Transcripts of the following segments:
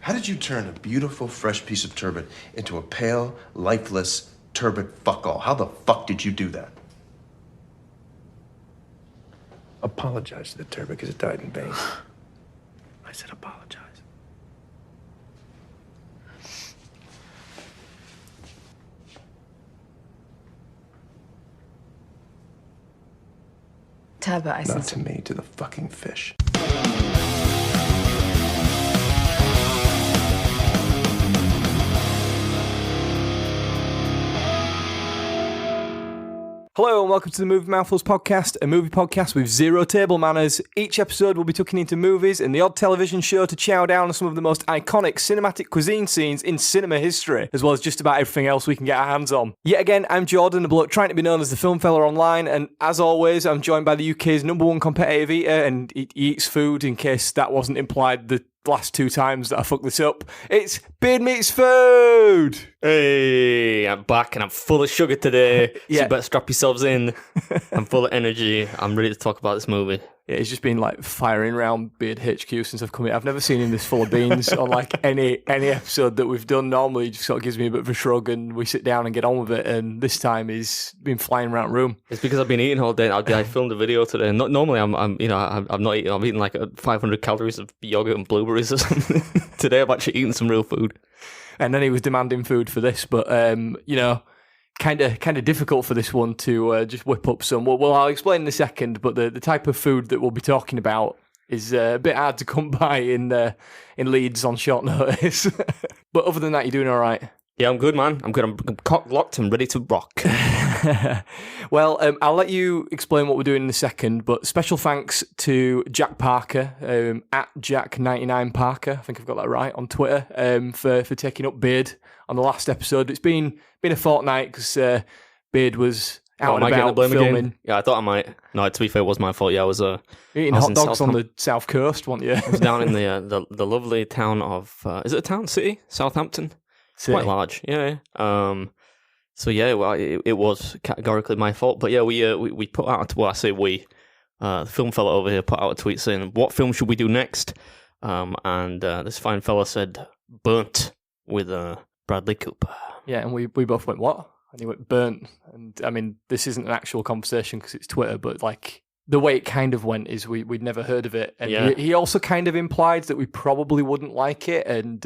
How did you turn a beautiful, fresh piece of turbot into a pale, lifeless turbot fuck-all? How the fuck did you do that? Apologize to the turbot because it died in vain. I said apologize. Turbot, I Not to me, to the fucking fish. Hello and welcome to the Movie Mouthfuls podcast, a movie podcast with zero table manners. Each episode will be tucking into movies and the odd television show to chow down on some of the most iconic cinematic cuisine scenes in cinema history, as well as just about everything else we can get our hands on. Yet again, I'm Jordan, a bloke trying to be known as the film fella online, and as always, I'm joined by the UK's #1 competitive eater, and he eats food, in case that wasn't implied the last two times that I fucked this up. It's Beard Meets Food! Hey, I'm back and I'm full of sugar today. Yeah. So you better strap yourselves in. I'm full of energy. I'm ready to talk about this movie. Yeah, he's just been like firing around Beard HQ since I've come here. I've never seen him this full of beans on like any episode that we've done. Normally, he just sort of gives me a bit of a shrug and we sit down and get on with it. And this time, he's been flying around the room. It's because I've been eating all day. I filmed a video today. Not normally, I'm not eating. I'm eating like 500 calories of yogurt and blueberries or something. Today, I've actually eaten some real food. And then he was demanding food for this, but kind of difficult for this one to just whip up some. Well, I'll explain in a second, but the type of food that we'll be talking about is a bit hard to come by in Leeds on short notice. But other than that, you're doing all right. Yeah, I'm good, man. I'm good. I'm cock-locked and ready to rock. Well, I'll let you explain what we're doing in a second, but special thanks to Jack Parker, at Jack99Parker, I think I've got that right, on Twitter, for taking up Beard on the last episode. It's been a fortnight because Beard was out and about filming. Again? Yeah, I thought I might. No, to be fair, it was my fault. Yeah, I was eating hot dogs on the south coast, weren't you? I was down in the lovely town of, is it a town, city? Southampton? It's quite large, yeah. So yeah, well, it was categorically my fault. But yeah, we put out, well, I say we, the film fella over here put out a tweet saying, what film should we do next? And this fine fella said, Burnt, with Bradley Cooper. Yeah, and we both went, what? And he went, Burnt. And I mean, this isn't an actual conversation because it's Twitter, but like, the way it kind of went is we'd never heard of it. And yeah. He also kind of implied that we probably wouldn't like it, and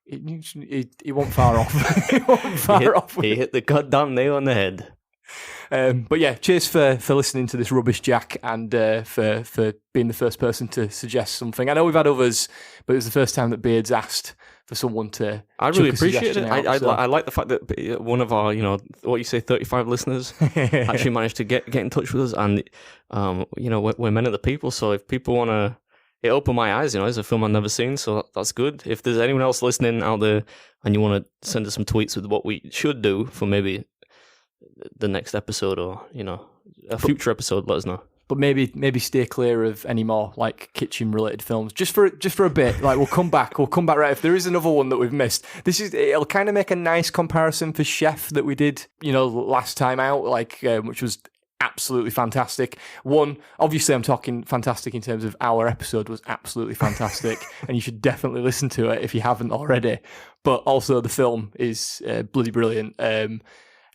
he wasn't far off. He wasn't far off. He hit the goddamn nail on the head. But yeah, cheers for listening to this rubbish, Jack, and for being the first person to suggest something. I know we've had others, but it was the first time that Beard's asked for someone to. I really appreciate it. Out, I like the fact that one of our, 35 listeners actually managed to get in touch with us, and we're men of the people. So if people want to. It opened my eyes, it's a film I've never seen, so that's good. If there's anyone else listening out there and you want to send us some tweets with what we should do for maybe the next episode or, a future episode, let us know. But maybe steer clear of any more like kitchen-related films, just for a bit. Like we'll come back right. If there is another one that we've missed, it'll kind of make a nice comparison for Chef that we did, last time out, which was absolutely fantastic. One, obviously I'm talking fantastic in terms of our episode was absolutely fantastic and you should definitely listen to it if you haven't already. But also the film is bloody brilliant.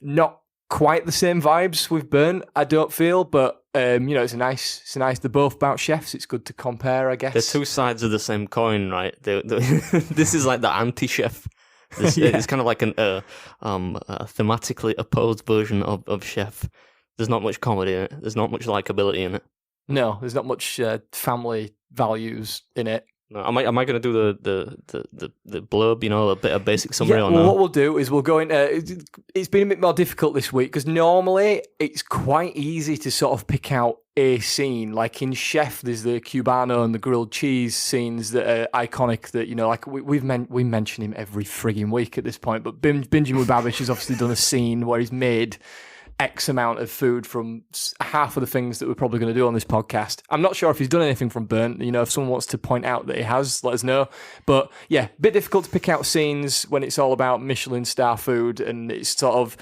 Not quite the same vibes with Burnt, I don't feel, but it's a nice, they're both about chefs. It's good to compare, I guess. They're two sides of the same coin, right? This is like the anti-chef. It's kind of like a thematically opposed version of Chef. There's not much comedy in it. There's not much likability in it. No, there's not much family values in it. No, am I going to do the blurb? A bit of basic summary on that? What we'll do is we'll go in. It's been a bit more difficult this week because normally it's quite easy to sort of pick out a scene. Like in Chef, there's the Cubano and the grilled cheese scenes that are iconic. That we mention him every frigging week at this point. But Binging with Babish has obviously done a scene where he's made X amount of food from half of the things that we're probably going to do on this podcast. I'm not sure if he's done anything from Burnt. If someone wants to point out that he has, let us know. But yeah, a bit difficult to pick out scenes when it's all about Michelin star food and it's sort of,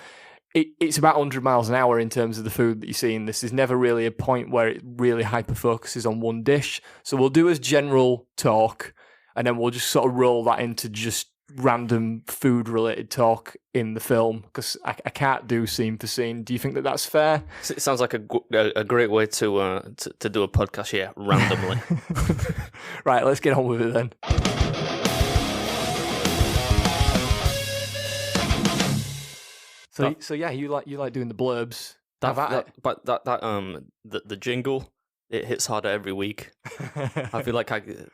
it's about 100 miles an hour in terms of the food that you see in this. There's never really a point where it really hyper-focuses on one dish. So we'll do as general talk. and then we'll just sort of roll that into just random food-related talk in the film, because I can't do scene for scene. Do you think that that's fair? It sounds like a great way to do a podcast, yeah, randomly. Right, let's get on with it then. So yeah, you like doing the blurbs. The jingle, it hits harder every week. I feel like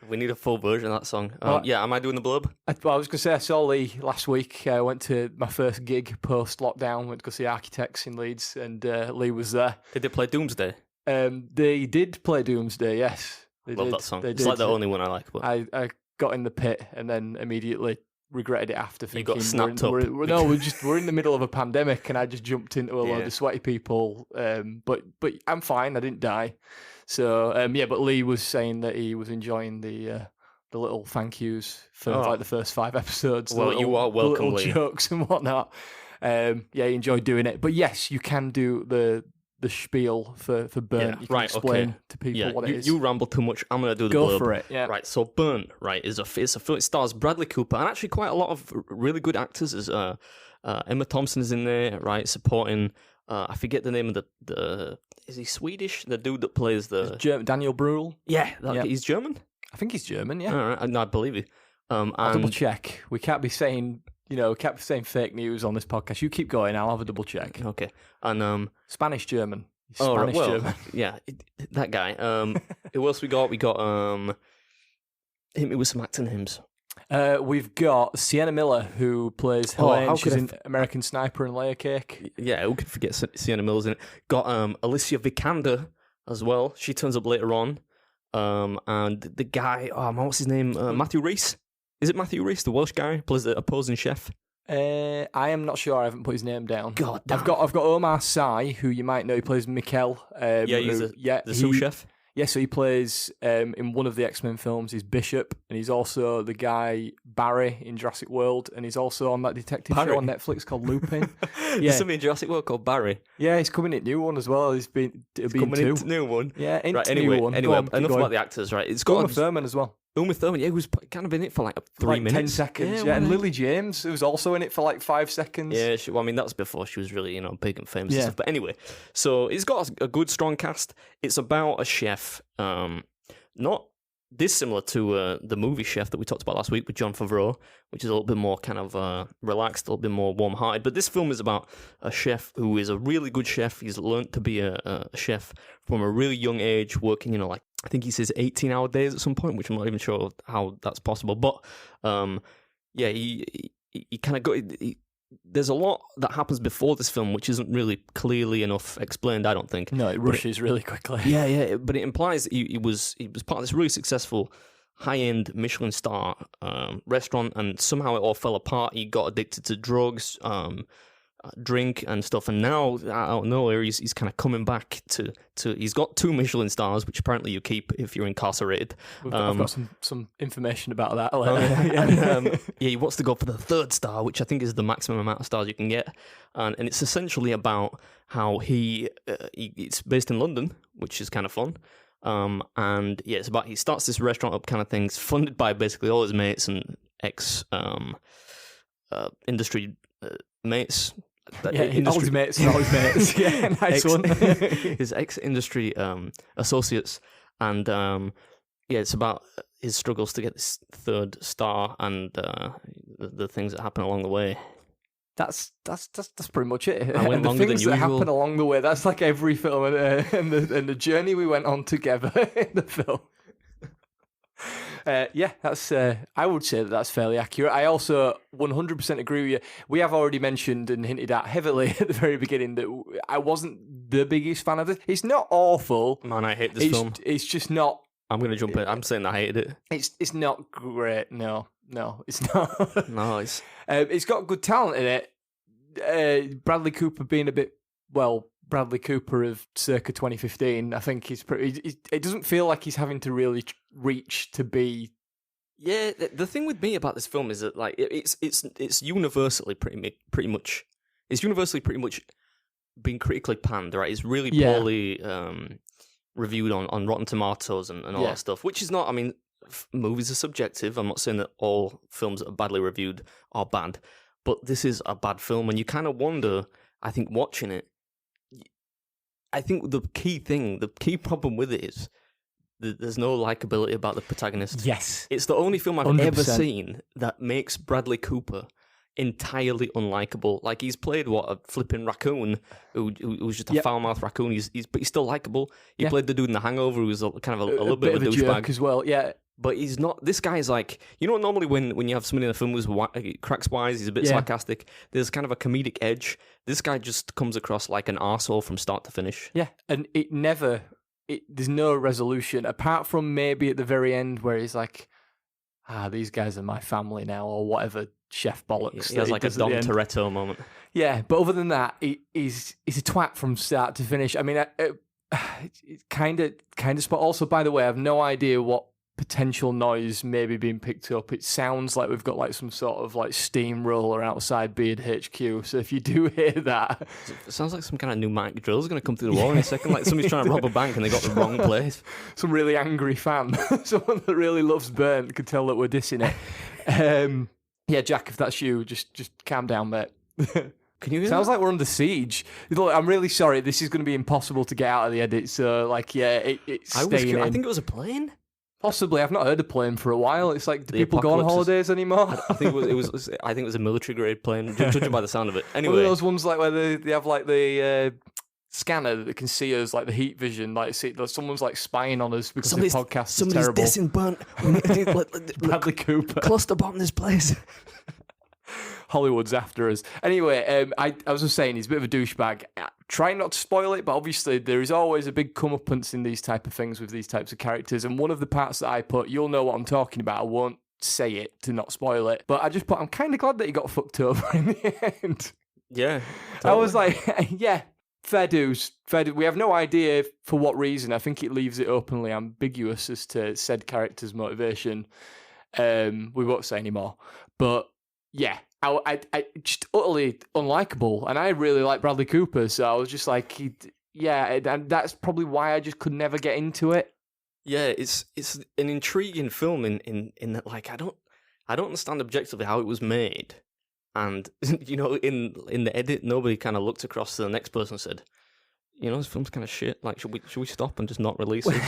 we need a full version of that song. Yeah, am I doing the blurb? I was going to say, I saw Lee last week. I went to my first gig post-lockdown, went to go see Architects in Leeds, and Lee was there. Did they play Doomsday? They did play Doomsday, yes. Love that song. It's like the only one I like. But I got in the pit and then immediately regretted it after, thinking got snapped up. We're in the middle of a pandemic, and I just jumped into a load of sweaty people. But I'm fine. I didn't die. So but Lee was saying that he was enjoying the little thank yous for like the first 5 episodes. Well, you are welcome, the little Lee. jokes and whatnot. He enjoyed doing it. But yes, you can do the spiel for Burnt. You can explain to people what it is. You ramble too much. I'm going to do the Go blurb. for it. Yeah. Right. So Burnt, right, it's a film. It stars Bradley Cooper and actually quite a lot of really good actors. There's Emma Thompson is in there, right, supporting. I forget the name of the. Is he Swedish? The dude that plays the Daniel Bruhl. Yeah, he's German. I think he's German. Yeah. All right, no, I believe you. I'll double check. We can't be saying fake news on this podcast. You keep going. I'll have a double check. Okay. And Spanish German. German. Yeah, that guy. Who else we got? We got hit me with some acting names. We've got Sienna Miller, who plays Helene. She's in American Sniper and Layer Cake. Yeah, who could forget Sienna Miller's in it? Got Alicia Vikander as well. She turns up later on. And the guy, what's his name? Matthew Rhys. Is it Matthew Rhys, the Welsh guy, plays the opposing chef? I am not sure. I haven't put his name down. God damn. I've got Omar Sy, who you might know. He plays Mikkel. He's the sous chef. Yeah, so he plays in one of the X-Men films. He's Bishop, and he's also the guy Barry in Jurassic World, and he's also on that detective show on Netflix called Lupin. There's something in Jurassic World called Barry. Yeah, he's coming in new one as well. It'll be coming in into new one. Yeah, into right, new one. Anyway, enough about the actors, right? It's got Uma Thurman as well. Uma Thurman, he was kind of in it for like 3 minutes. 10 seconds, and Lily James, who was also in it for like 5 seconons. Yeah, that's before she was really, big and famous and stuff. But anyway, so it's got a good, strong cast. It's about a chef, not dissimilar to the movie Chef that we talked about last week with Jon Favreau, which is a little bit more kind of relaxed, a little bit more warm-hearted. But this film is about a chef who is a really good chef. He's learned to be a chef from a really young age, working, I think he says 18-hour days at some point, which I'm not even sure how that's possible. But he kind of got. There's a lot that happens before this film, which isn't really clearly enough explained, I don't think. No, it rushes really quickly. Yeah, but it implies that he was part of this really successful high-end Michelin star restaurant, and somehow it all fell apart. He got addicted to drugs, drink and stuff, and now out of nowhere he's kind of coming back to he's got 2 Michelin stars, which apparently you keep if you're incarcerated. I've got some information about that later. He wants to go for the 3rd star, which I think is the maximum amount of stars you can get, and it's essentially about how it's based in London, which is kind of fun. It's about he starts this restaurant up kind of things, funded by basically all his mates and ex industry mates. All his mates. Yeah, nice one. His ex-industry associates, and it's about his struggles to get this 3rd star and the things that happen along the way. That's pretty much it. I went longer the things than that usual. happen along the way. That's like every film and the journey we went on together in the film. That's. I would say that's fairly accurate. I also 100% agree with you. We have already mentioned and hinted at heavily at the very beginning that I wasn't the biggest fan of it. It's not awful. Man, I hate this film. It's just not. I'm going to jump in. I'm saying I hated it. It's not great. No, it's not. No, it's got good talent in it. Bradley Cooper being a bit, Bradley Cooper of circa 2015, I think he's pretty. It doesn't feel like he's having to really reach to be. Yeah, the thing with me about this film is that it's universally pretty much been critically panned, right? It's really poorly reviewed on Rotten Tomatoes and all that stuff, which is not. I mean, movies are subjective. I'm not saying that all films that are badly reviewed are bad, but this is a bad film, and you kind of wonder, I think, watching it, I think the key problem with it is that there's no likability about the protagonist. Yes. It's the only film I've 100%. ever seen that makes Bradley Cooper entirely unlikable. Like, he's played, a flipping raccoon who was just a foul-mouthed raccoon. But he's still likable. He played the dude in The Hangover who was kind of a little bit of a douchebag as well, yeah. But he's not. This guy's like, normally when you have somebody in a film who's cracks wise, he's a bit sarcastic. There's kind of a comedic edge. This guy just comes across like an arsehole from start to finish. Yeah, and there's no resolution apart from maybe at the very end where he's like, these guys are my family now, or whatever chef bollocks. He has like a Dom Toretto moment. Yeah, but other than that, he's a twat from start to finish. I mean, it's kind of spot. Also, by the way, I have no idea what potential noise may be being picked up. It sounds like we've got like some sort of like steamroller outside Beard HQ. So if you do hear that, it sounds like some kind of pneumatic drill is going to come through the wall in a second. Like somebody's trying to rob a bank and they got the wrong place. Some really angry fan, someone that really loves Burnt, could tell that we're dissing it. Yeah, Jack, if that's you, just calm down, mate. Can you hear Sounds that? like we're under siege. Look, I'm really sorry. This is going to be impossible to get out of the edit. So, like, yeah, it's staying in. I think it was a plane. Possibly. I've not heard a plane for a while. It's like, do The people go on apocalypse holidays anymore? I think it was. I think it was a military grade plane, judging by the sound of it. Anyway, One of those ones like where they have like the scanner that can see us, like the heat vision. Like, someone's like spying on us because the podcast is terrible. Somebody's dissing Burnt. We need to Bradley Cooper. cluster bomb this place. Hollywood's after us. Anyway, I was just saying he's a bit of a douchebag. Try not to spoil it, but obviously there is always a big comeuppance in these type of things with these types of characters. And one of the parts that I put, you'll know what I'm talking about. I won't say it to not spoil it, but I just put, I'm kind of glad that he got fucked over in the end. Yeah, totally. I was like, yeah, fair dues. We have no idea for what reason. I think it leaves it openly ambiguous as to said character's motivation. We won't say anymore, but yeah. I just utterly unlikable, and I really like Bradley Cooper, so I was just like, and that's probably why I just could never get into it. Yeah, it's an intriguing film in that, like, I don't understand objectively how it was made, and in the edit, nobody kind of looked across to the next person and said, this film's kind of shit. Like, should we stop and just not release it?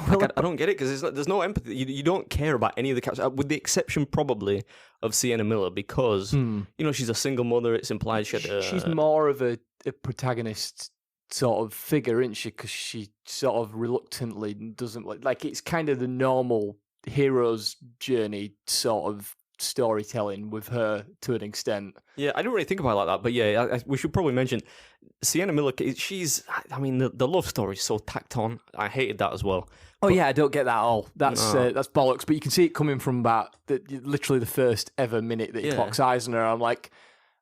I don't get it because there's no empathy. You don't care about any of the characters, with the exception probably of Sienna Miller, because she's a single mother. It's implied she's more of a protagonist sort of figure, isn't she? Because she sort of reluctantly doesn't like it's kind of the normal hero's journey sort of storytelling with her to an extent. Yeah, I don't really think about it like that, but yeah, we should probably mention Sienna Miller. The love story is so tacked on. I hated that as well. Oh, yeah, I don't get that at all. That's bollocks, but you can see it coming from literally the first ever minute that he clocks eyes on her. I'm like,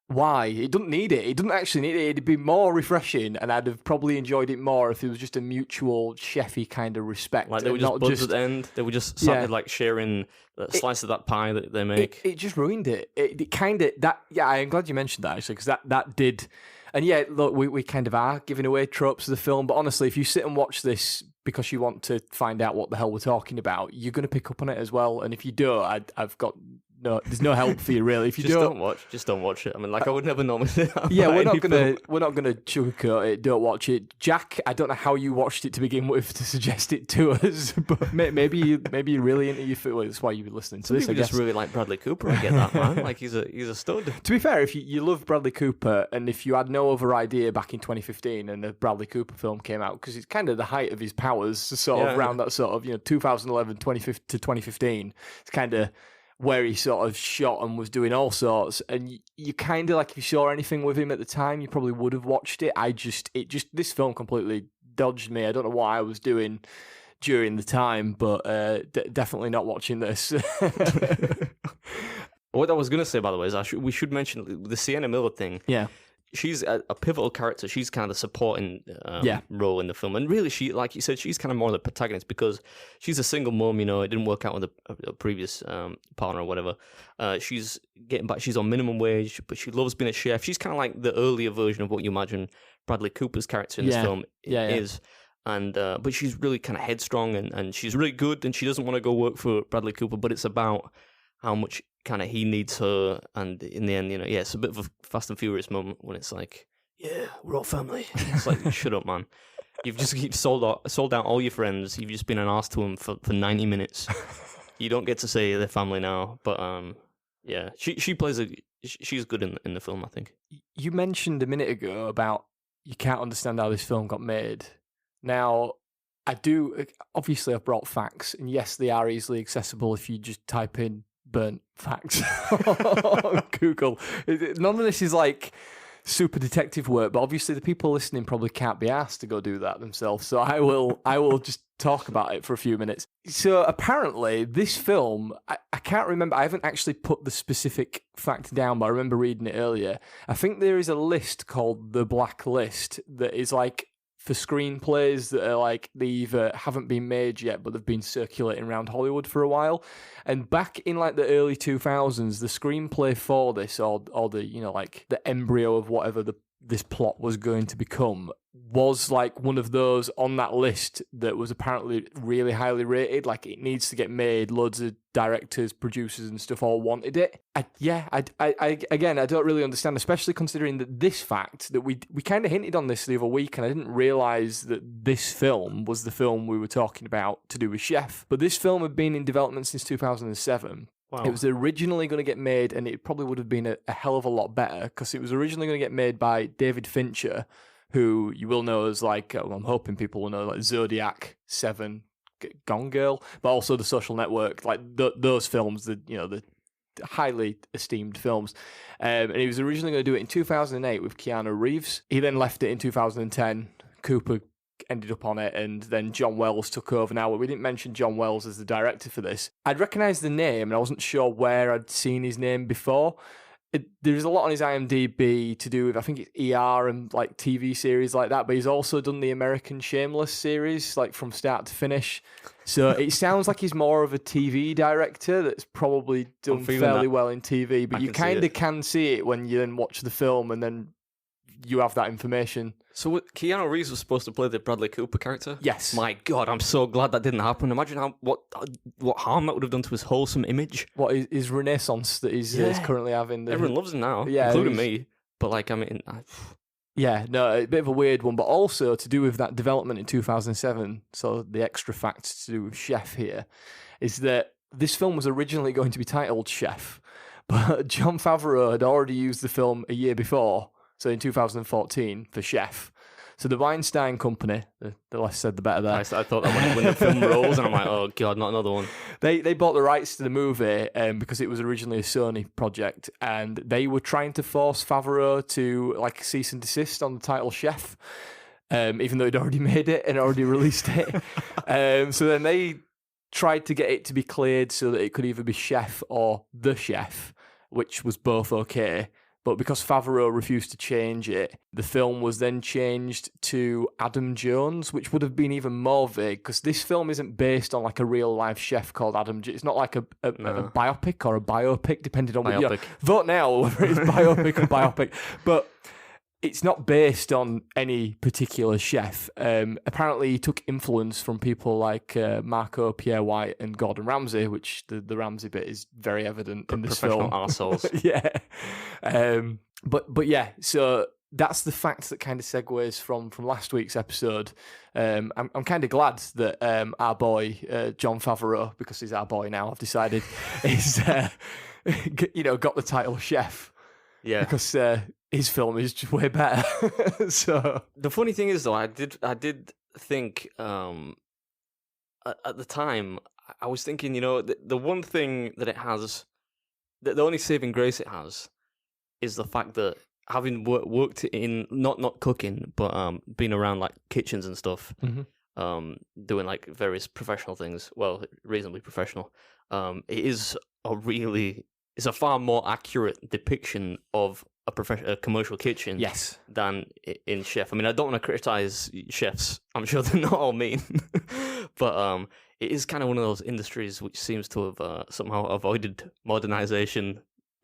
why? He doesn't need it. He doesn't actually need it. It'd be more refreshing, and I'd have probably enjoyed it more if it was just a mutual cheffy kind of respect. Like they were just buds at the end. They were just like sharing a slice of that pie that they make. It just ruined it. It kind of that. Yeah, I'm glad you mentioned that actually, because that did. And yeah, look, we kind of are giving away tropes of the film, but honestly, if you sit and watch this because you want to find out what the hell we're talking about, you're going to pick up on it as well. And if you don't, I've got there's no help for you really. If you just don't watch it. I mean, like I would never normally say that. Yeah, we're not gonna sugarcoat it. Don't watch it, Jack. I don't know how you watched it to begin with to suggest it to us, but maybe you're really into your foot. Well, that's why you were listening to this. I just really like Bradley Cooper. I get that, man. Like he's a stud. To be fair, if you love Bradley Cooper, and if you had no other idea back in 2015 and a Bradley Cooper film came out, because it's kind of the height of his powers, sort of around that sort of 2011 to 2015. It's kind of where he sort of shot and was doing all sorts, and you kind of like, if you saw anything with him at the time, you probably would have watched it. This film completely dodged me. I don't know what I was doing during the time, but definitely not watching this. What I was going to say, by the way, is we should mention the Sienna Miller thing. Yeah. She's a pivotal character. She's kind of the supporting role in the film. And really, she, like you said, she's kind of more the protagonist because she's a single mom, it didn't work out with a previous partner or whatever. She's getting back, she's on minimum wage, but she loves being a chef. She's kind of like the earlier version of what you imagine Bradley Cooper's character in this film is. and but she's really kind of headstrong, and she's really good, and she doesn't want to go work for Bradley Cooper, but it's about how much kind of he needs her, and in the end, it's a bit of a Fast and Furious moment when it's like, yeah, we're all family. It's like, shut up, man. You've just sold out all your friends. You've just been an arse to them for 90 minutes. You don't get to say they're family now. But yeah, she's good in the film, I think. You mentioned a minute ago about you can't understand how this film got made. Now, I do. Obviously, I've brought facts, and yes, they are easily accessible if you just type in burnt facts on Google. None of this is like super detective work, but obviously the people listening probably can't be asked to go do that themselves. So I will just talk about it for a few minutes. So apparently this film, I can't remember, I haven't actually put the specific fact down, but I remember reading it earlier. I think there is a list called the Black List that is like for screenplays that are like they either haven't been made yet, but they've been circulating around Hollywood for a while. And back in like the early 2000s, the screenplay for this, or the like the embryo of whatever this plot was going to become, was like one of those on that list that was apparently really highly rated. Like, it needs to get made. Loads of directors, producers, and stuff all wanted it. I don't really understand, especially considering that this fact that we kind of hinted on this the other week, and I didn't realize that this film was the film we were talking about to do with Chef. But this film had been in development since 2007. Wow. It was originally going to get made, and it probably would have been a hell of a lot better, because it was originally going to get made by David Fincher, who you will know as like, I'm hoping people will know, like Zodiac, Seven, Gone Girl, but also The Social Network, like those films, the highly esteemed films. And he was originally going to do it in 2008 with Keanu Reeves. He then left it in 2010. Cooper ended up on it, and then John Wells took over. Now, we didn't mention John Wells as the director for this. I'd recognised the name, and I wasn't sure where I'd seen his name before. There's a lot on his IMDb to do with, I think it's ER and like TV series like that, but he's also done the American Shameless series, like from start to finish. So it sounds like he's more of a TV director that's probably done fairly well in TV, but you kind of can see it when you then watch the film and then you have that information. So Keanu Reeves was supposed to play the Bradley Cooper character? Yes. My God, I'm so glad that didn't happen. Imagine what harm that would have done to his wholesome image. What his renaissance that he's currently having. Everyone loves him now, including me. But like, I mean... Yeah, no, a bit of a weird one, but also to do with that development in 2007, so the extra fact to do with Chef here, is that this film was originally going to be titled Chef, but Jon Favreau had already used the film a year before, so in 2014, for Chef. So the Weinstein Company, the less said the better there. I thought that when the film rolls, and I'm like, oh God, not another one. They bought the rights to the movie because it was originally a Sony project, and they were trying to force Favreau to like cease and desist on the title Chef, even though he'd already made it and already released it. So then they tried to get it to be cleared so that it could either be Chef or The Chef, which was both okay. But because Favreau refused to change it, the film was then changed to Adam Jones, which would have been even more vague, because this film isn't based on like a real-life chef called Adam Jones. It's not like a biopic or a biopic, depending on what you vote now, whether it's biopic or biopic. But it's not based on any particular chef. Apparently, he took influence from people like Marco Pierre White and Gordon Ramsay, which the Ramsay bit is very evident in this film. Professional arseholes. Yeah. But yeah, so that's the fact that kind of segues from last week's episode. I'm kind of glad that our boy, Jon Favreau, because he's our boy now, I've decided, is got the title Chef. Yeah. Because his film is just way better. So the funny thing is, though, I did think at the time, I was thinking, the one thing that it has, the only saving grace it has, is the fact that having worked in not cooking, but being around like kitchens and stuff, doing like various professional things, well, reasonably professional, it's a far more accurate depiction of a commercial kitchen than in Chef. I mean, I don't want to criticize chefs. I'm sure they're not all mean. But it is kind of one of those industries which seems to have somehow avoided modernization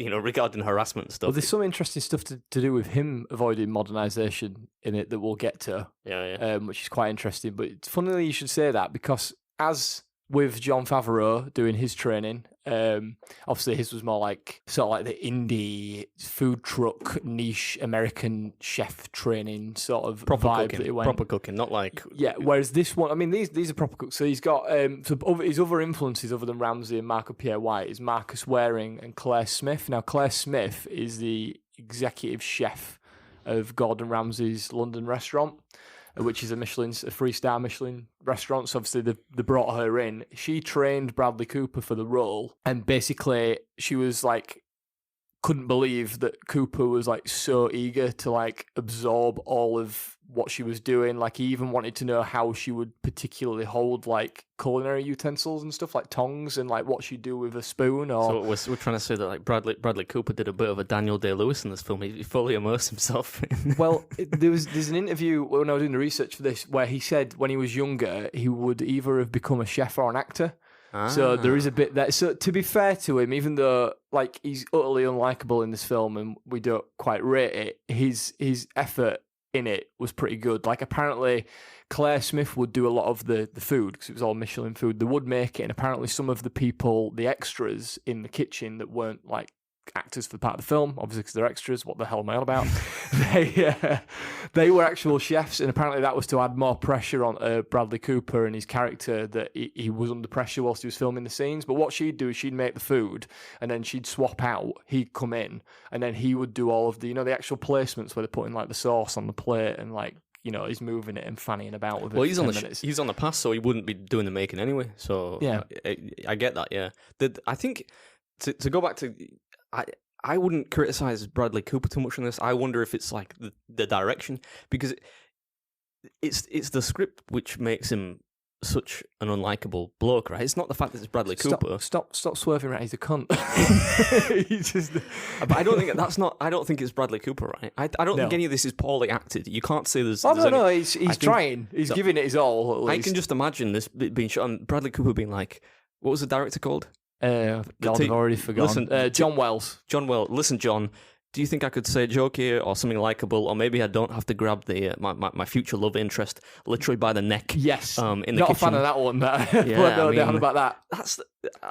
regarding harassment and stuff. Well, there's some interesting stuff to do with him avoiding modernisation in it that we'll get to, which is quite interesting. But it's funny you should say that, because as with Jon Favreau doing his training, obviously his was more like sort of like the indie food truck niche American chef training sort of proper vibe cooking, that it went. proper cooking, not like Whereas this one, I mean, these are proper cooks. So he's got his other influences other than Ramsay and Marco Pierre White is Marcus Waring and Claire Smith. Now Claire Smith is the executive chef of Gordon Ramsay's London restaurant, which is a 3-star Michelin restaurant. So obviously they brought her in. She trained Bradley Cooper for the role, and basically she was like, couldn't believe that Cooper was like so eager to like absorb all of what she was doing. Like he even wanted to know how she would particularly hold like culinary utensils and stuff, like tongs, and like what she'd do with a spoon. Or so we're trying to say that like Bradley Cooper did a bit of a Daniel Day-Lewis in this film. He fully immersed himself. Well, there's an interview when I was doing the research for this where he said when he was younger he would either have become a chef or an actor. So there is a bit that. So to be fair to him, even though like he's utterly unlikable in this film and we don't quite rate it, his effort in it was pretty good. Like apparently Claire Smith would do a lot of the food because it was all Michelin food. They would make it, and apparently some of the people, the extras in the kitchen that weren't like actors for part of the film, obviously because they're extras, what the hell am I on about? They were actual chefs, and apparently that was to add more pressure on Bradley Cooper and his character, that he was under pressure whilst he was filming the scenes. But what she'd do is she'd make the food and then she'd swap out, he'd come in and then he would do all of the the actual placements where they're putting like the sauce on the plate and like he's moving it and fannying about with it. Well, he's on the pass, so he wouldn't be doing the making anyway. So yeah, I get that. Yeah, I think to go back to. I wouldn't criticize Bradley Cooper too much on this. I wonder if it's like the direction, because it's the script which makes him such an unlikable bloke, right? It's not the fact that it's Bradley Cooper. Stop swerving right. He's a cunt. But I don't think it's Bradley Cooper, right? I don't think any of this is poorly acted. You can't say there's. No. He's trying. He's giving it his all. At least. I can just imagine this being shot, and Bradley Cooper being like, "What was the director called?" God, I've already forgotten. John Wells. John Wells. Listen, John, do you think I could say a joke here or something likable, or maybe I don't have to grab the my future love interest literally by the neck? Yes. In the Not kitchen. a fan of that one. Yeah, no doubt about that.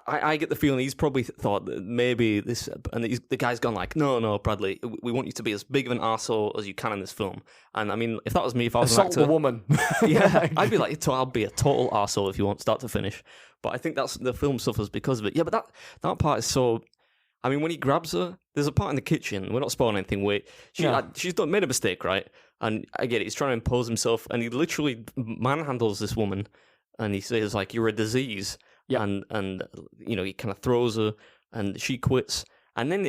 I get the feeling he's probably thought that maybe this, and the guy's gone like, no, Bradley, we want you to be as big of an arsehole as you can in this film. And I mean, if that was me, if I was an actor, a woman. Yeah, I'd be like, I'll be a total arsehole if you want, start to finish. But I think that's the film suffers because of it. Yeah, but that part is so. I mean, when he grabs her, there's a part in the kitchen. We're not spoiling anything. She's made a mistake, right? And I get it. He's trying to impose himself, and he literally manhandles this woman, and he says like, "You're a disease." Yeah. And he kind of throws her, and she quits. And then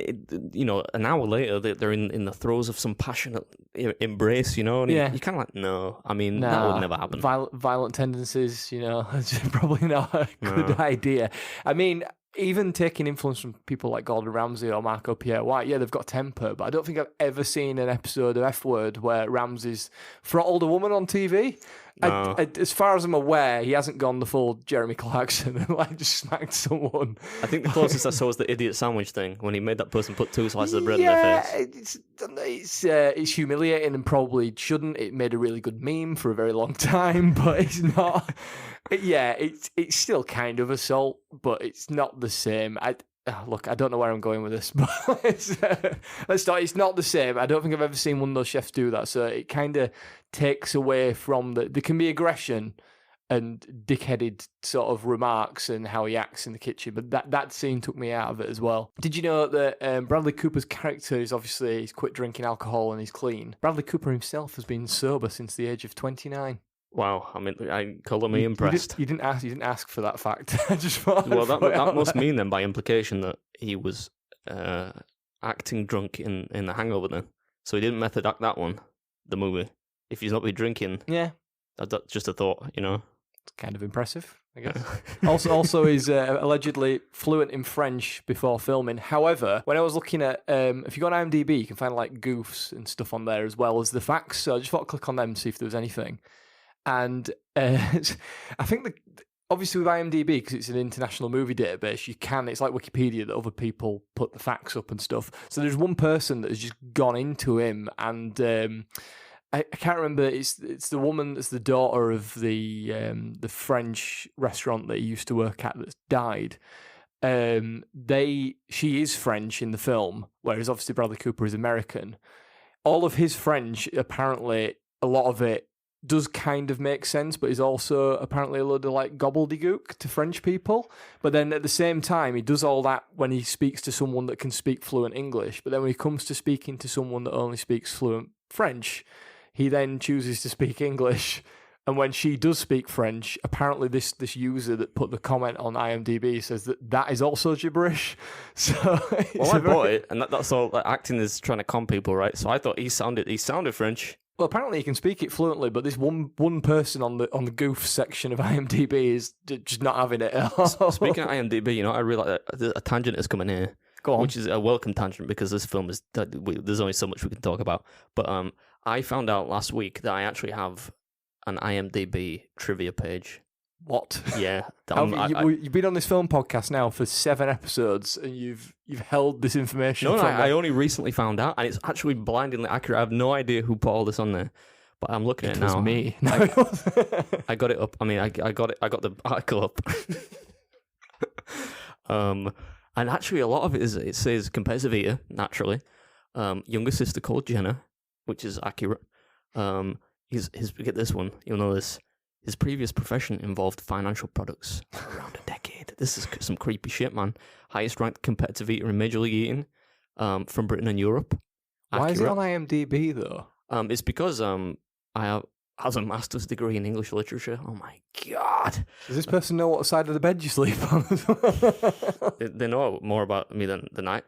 an hour later, they're in the throes of some passionate embrace. And you're kind of like, no, I mean, that would never happen. Violent tendencies, it's probably not a good idea. I mean, even taking influence from people like Gordon Ramsay or Marco Pierre White, they've got temper, but I don't think I've ever seen an episode of F Word where Ramsay's throttled a woman on TV. No. As far as I'm aware, he hasn't gone the full Jeremy Clarkson and like just smacked someone. I think the closest I saw was the idiot sandwich thing when he made that person put 2 slices of bread in their face. It's humiliating and probably shouldn't. It made a really good meme for a very long time, but it's not. It's still kind of assault, but it's not the same. Look, I don't know where I'm going with this, but let's start. It's not the same. I don't think I've ever seen one of those chefs do that. So it kind of takes away from there can be aggression and dickheaded sort of remarks and how he acts in the kitchen, but that scene took me out of it as well. Did you know that Bradley Cooper's character is obviously he's quit drinking alcohol and he's clean? Bradley Cooper himself has been sober since the age of 29. Wow, I mean, colour me impressed. You didn't ask for that fact. I just thought. Well, that must mean then, by implication, that he was acting drunk in The Hangover. Then, so he didn't method act that one, the movie. If he's not been drinking, that's just a thought, It's kind of impressive, I guess. also, he's allegedly fluent in French before filming. However, when I was looking at, if you go on IMDb, you can find like goofs and stuff on there as well as the facts. So I just thought I'd click on them and see if there was anything. And I think obviously with IMDb, because it's an international movie database, it's like Wikipedia that other people put the facts up and stuff. So there's one person that has just gone into him, and I can't remember. It's the woman that's the daughter of the French restaurant that he used to work at that's died. She is French in the film, whereas obviously Bradley Cooper is American. All of his French, apparently, a lot of it does kind of make sense, but is also apparently a load of like gobbledygook to French people. But then at the same time, he does all that when he speaks to someone that can speak fluent English. But then when he comes to speaking to someone that only speaks fluent French, he then chooses to speak English. And when she does speak French, apparently this user that put the comment on IMDb says that is also gibberish. So I bought it, and that's all. Like, acting is trying to con people, right? So I thought he sounded French. Well, apparently he can speak it fluently, but this one person on the goof section of IMDb is just not having it at all. Speaking of IMDb, I realize that a tangent is coming here. Go on. Which is a welcome tangent because this film there's only so much we can talk about. But I found out last week that I actually have an IMDb trivia page. What? Yeah. You've been on this film podcast now for 7 episodes, and you've held this information. No, I only recently found out, and it's actually blindingly accurate. I have no idea who put all this on there, but I'm looking at it now. It was me. I got it up. I mean, I got it. I got the article up. And actually, a lot of it says competitive eater. Naturally, younger sister called Jenna, which is accurate. Get this one. You'll know this. His previous profession involved financial products for around a decade. This is some creepy shit, man. Highest ranked competitive eater in Major League Eating from Britain and Europe. Why is it on IMDb, though? It's because I has a master's degree in English literature. Oh, my God. Does this person know what side of the bed you sleep on? They know more about me than I.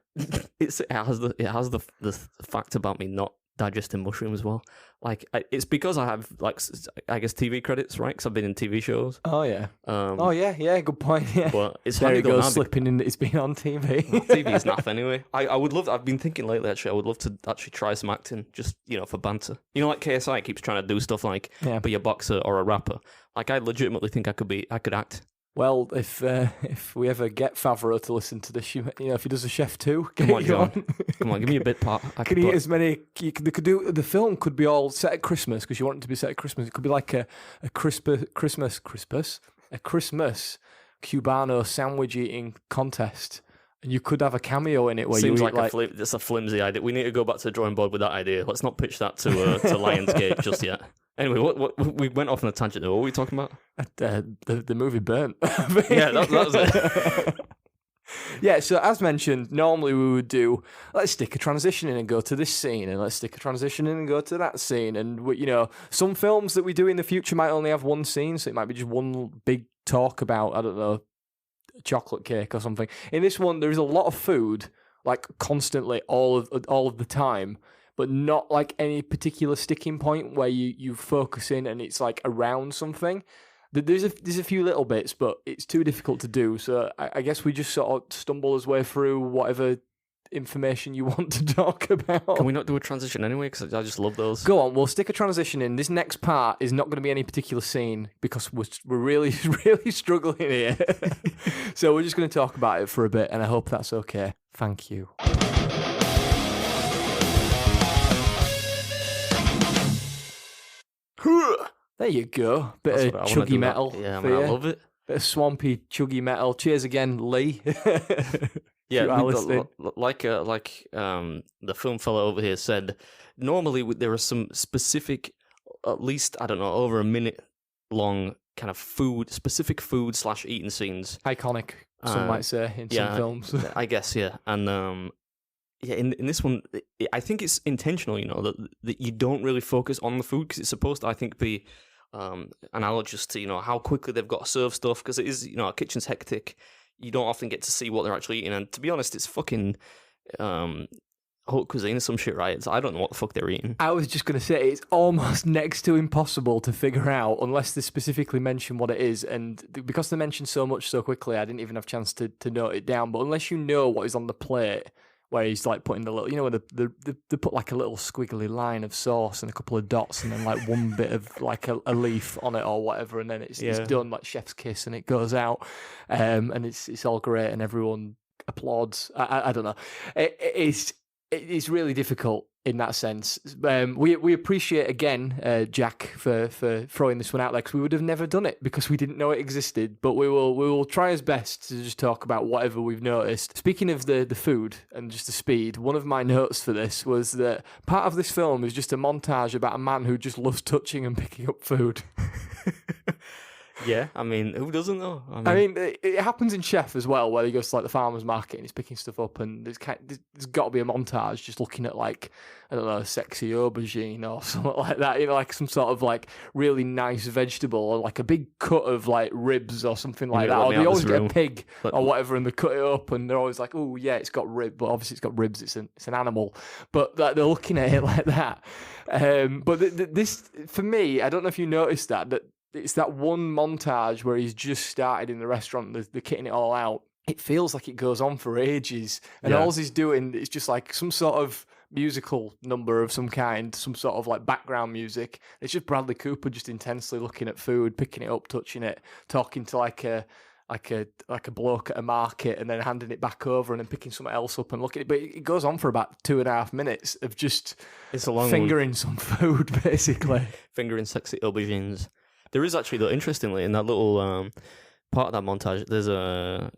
It has the fact about me not digesting mushrooms as well. Like, it's because I have, like, I guess TV credits, right? Because I've been in TV shows. Oh yeah. Yeah. Good point. Yeah. But it's there handy it goes, slipping in. It's been on TV. TV is naff anyway. I would love. I've been thinking lately. Actually, I would love to actually try some acting, just for banter. Like KSI keeps trying to do stuff like be a boxer or a rapper. Like, I legitimately think I could act. Well, if we ever get Favreau to listen to this, if he does a Chef too, come on, John. Come on, give me a bit part. Can he eat as many? They could do. The film could be all set at Christmas because you want it to be set at Christmas. It could be like a Christmas Cubano sandwich eating contest, and you could have a cameo in it where seems you eat like that's a flimsy idea. We need to go back to the drawing board with that idea. Let's not pitch that to Lionsgate just yet. Anyway, what we went off on a tangent there. What were we talking about? The movie Burnt. Yeah, that was it. Yeah, so as mentioned, normally we would do, let's stick a transition in and go to this scene, and let's stick a transition in and go to that scene. And, some films that we do in the future might only have one scene, so it might be just one big talk about, I don't know, chocolate cake or something. In this one, there is a lot of food, like constantly all of the time, but not like any particular sticking point where you focus in and it's like around something. There's a few little bits, but it's too difficult to do. So I guess we just sort of stumble our way through whatever information you want to talk about. Can we not do a transition anyway? Because I just love those. Go on, we'll stick a transition in. This next part is not going to be any particular scene because we're really, really struggling here. So we're just going to talk about it for a bit, and I hope that's okay. Thank you. There you go. Bit of chuggy metal. Yeah, I love it. Bit of swampy chuggy metal. Cheers again, Lee. Yeah, like the film fellow over here said, normally there are some specific, at least, I don't know, over a minute long kind of specific food / eating scenes. Iconic, some might say, in some films. I guess, yeah. And in this one, I think it's intentional, that you don't really focus on the food because it's supposed to, I think, be analogous to, how quickly they've got to serve stuff because it is, our kitchen's hectic. You don't often get to see what they're actually eating. And to be honest, it's fucking haute cuisine or some shit, right? I don't know what the fuck they're eating. I was just going to say, it's almost next to impossible to figure out unless they specifically mention what it is. And because they mention so much so quickly, I didn't even have a chance to note it down. But unless you know what is on the plate, where he's like putting the little, you know, where they put like a little squiggly line of sauce and a couple of dots and then like one bit of like a leaf on it or whatever, and then it's done, like chef's kiss, and it goes out, and it's all great and everyone applauds. I don't know. It's really difficult in that sense. We appreciate again Jack for throwing this one out there, because we would have never done it because we didn't know it existed. But we will try as best to just talk about whatever we've noticed. Speaking of the food and just the speed, one of my notes for this was that part of this film is just a montage about a man who just loves touching and picking up food. Yeah, I mean, who doesn't though? I mean, it happens in Chef as well, where he goes to like the farmer's market and he's picking stuff up, and there's got to be a montage just looking at like, I don't know, a sexy aubergine or something like that, you know, like some sort of like really nice vegetable, or like a big cut of like ribs or something like that. Or they always get a pig or whatever and they cut it up and they're always like, oh yeah, it's got rib, but obviously it's got ribs, it's an animal. But like, they're looking at it like that. But this, for me, I don't know if you noticed that it's that one montage where he's just started in the restaurant, they're kitting it all out. It feels like it goes on for ages. And all he's doing is just like some sort of musical number of some kind, some sort of like background music. It's just Bradley Cooper just intensely looking at food, picking it up, touching it, talking to like a bloke at a market, and then handing it back over and then picking something else up and looking at it. But it goes on for about 2.5 minutes of just fingering some food, basically. Fingering sexy aubergines. There is actually, though, interestingly, in that little part of that montage, there's a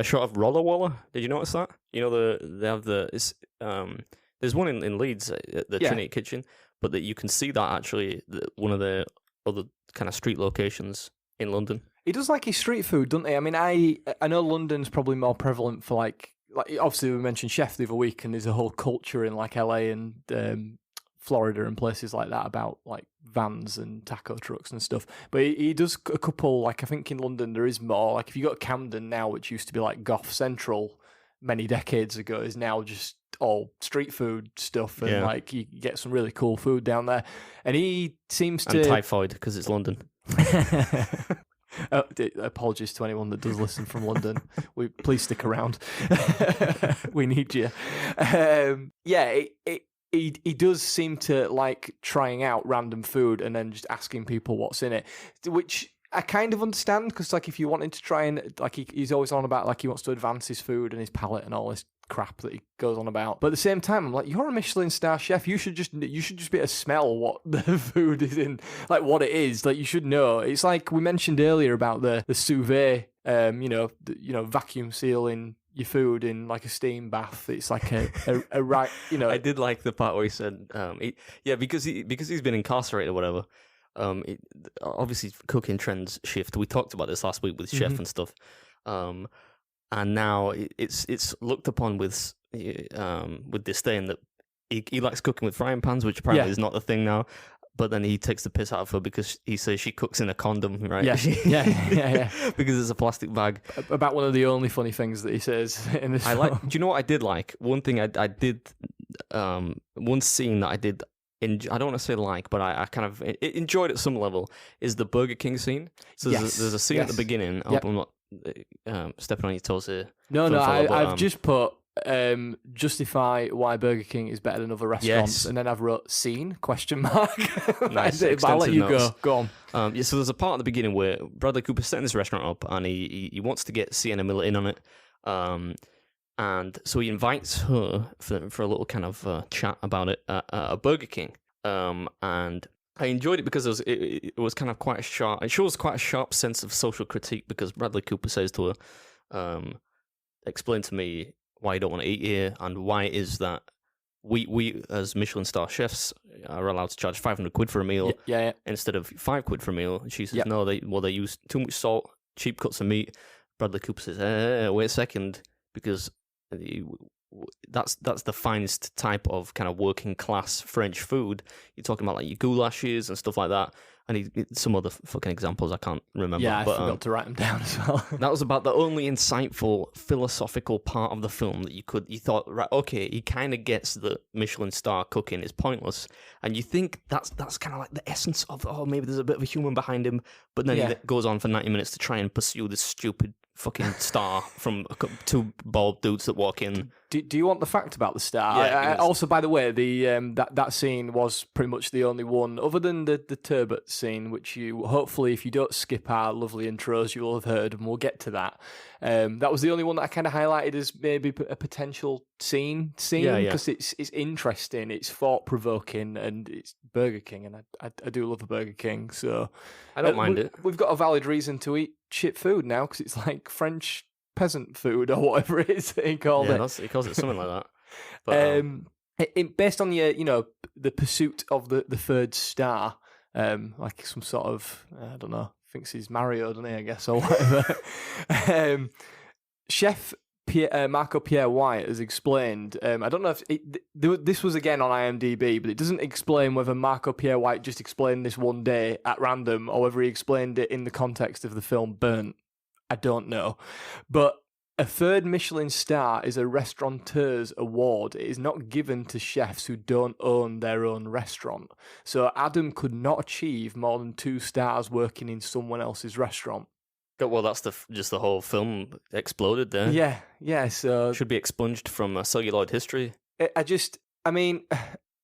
shot of Roller Waller. Did you notice that? You know, they have there's one in Leeds at the Trinity Kitchen, but that you can see that actually one of the other kind of street locations in London. He does like his street food, doesn't he? I mean, I know London's probably more prevalent for like obviously we mentioned Chef the other week, and there's a whole culture in like LA and Florida and places like that about like vans and taco trucks and stuff. But he does a couple, like I think in London there is more. Like if you go to Camden now, which used to be like Goth Central many decades ago, is now just all street food stuff, and like you get some really cool food down there. And he seems to... And typhoid, because it's London. Apologies to anyone that does listen from London. Please stick around. We need you. He does seem to like trying out random food and then just asking people what's in it, which I kind of understand, because like if you wanted to try and like he's always on about like he wants to advance his food and his palate and all this crap that he goes on about. But at the same time, I'm like, you're a Michelin star chef. You should just be able to smell what the food is in, like what it is. Like you should know. It's like we mentioned earlier about the sous vide, vacuum sealing your food in like a steam bath. It's like a right, you know. I did like the part where he said, because he's been incarcerated or whatever. Obviously, cooking trends shift. We talked about this last week with Chef and stuff, and now it's looked upon with disdain that he likes cooking with frying pans, which apparently is not the thing now. But then he takes the piss out of her because he says she cooks in a condom, right? Yeah. Because it's a plastic bag. About one of the only funny things that he says in this film. Do you know what I did like? One thing I did, one scene that I did, I don't want to say like, but I kind of enjoyed at some level, is the Burger King scene. So there's a scene at the beginning. I hope I'm not stepping on your toes here. No, I've just put... justify why Burger King is better than other restaurants, and then I've wrote scene ? Nice, I'll let you notes. go on. So there's a part at the beginning where Bradley Cooper's setting this restaurant up, and he wants to get Sienna Miller in on it, and so he invites her for a little kind of chat about it at a Burger King, and I enjoyed it because it was kind of quite a sharp. It shows quite a sharp sense of social critique, because Bradley Cooper says to her, "Explain to me why you don't want to eat here, and why it is that we as Michelin star chefs are allowed to charge 500 quid for a meal instead of 5 quid for a meal." And she says, no, they use too much salt, cheap cuts of meat. Bradley Cooper says, wait a second, because that's the finest type of kind of working class French food. You're talking about like your goulashes and stuff like that. And some other fucking examples I can't remember. Yeah, I forgot to write them down as well. That was about the only insightful philosophical part of the film that you thought, right, okay, he kind of gets that Michelin star cooking is pointless, and you think that's kind of like the essence of, maybe there's a bit of a human behind him, but then he goes on for 90 minutes to try and pursue this stupid fucking star from two bald dudes that walk in. Do you want the fact about the star? Yeah, Also, by the way, the that scene was pretty much the only one, other than the turbot scene, which you hopefully, if you don't skip our lovely intros, you will have heard, and we'll get to that. That was the only one that I kind of highlighted as maybe a potential scene because it's interesting, it's thought provoking, and it's Burger King, and I do love a Burger King, so I don't mind it. We've got a valid reason to eat shit food now because it's like French peasant food or whatever it is that he called it. He calls it something like that. But, based on the pursuit of the third star, like some sort of I don't know, thinks he's Mario, doesn't he? I guess or whatever. Chef Marco Pierre White has explained. I don't know if this was again on IMDb, but it doesn't explain whether Marco Pierre White just explained this one day at random or whether he explained it in the context of the film Burnt. I don't know. But a third Michelin star is a restaurateur's award. It is not given to chefs who don't own their own restaurant. So Adam could not achieve more than 2 stars working in someone else's restaurant. well, that's just the whole film exploded there. Yeah. So Should be expunged from celluloid history. I mean,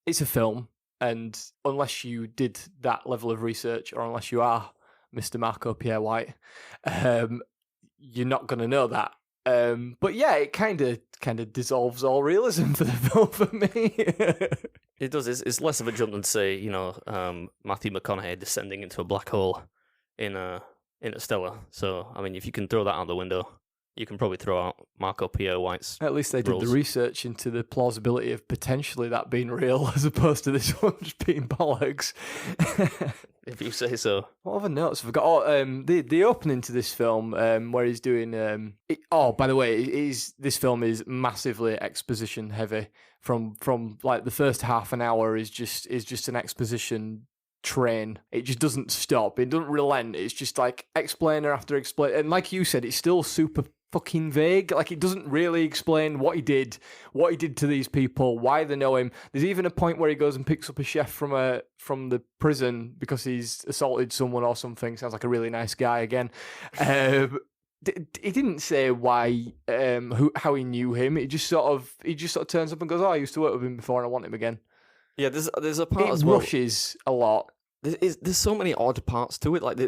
it's a film, and unless you did that level of research, or unless you are Mr. Marco Pierre White, you're not going to know that. But yeah, it kind of dissolves all realism for the film for me. It does. It's less of a jump than say, Matthew McConaughey descending into a black hole in Interstellar. So I mean, if you can throw that out the window, you can probably throw out Marco Pierre White's. At least they did the research into the plausibility of potentially that being real, as opposed to this one just being bollocks. If you say so. What other notes have I got? Oh, the opening to this film, where he's doing. By the way, this film is massively exposition heavy. From like the first half an hour is just an exposition train. It just doesn't stop. It doesn't relent. It's just like explainer after explainer, and like you said, it's still super fucking vague. Like, it doesn't really explain what he did to these people, why they know him. There's even a point where he goes and picks up a chef from the prison because he's assaulted someone or something. Sounds like a really nice guy again. He didn't say why, how he knew him. He just sort of turns up and goes, "Oh, I used to work with him before, and I want him again." Yeah, there's a part it as well. Rushes a lot. There's so many odd parts to it. Like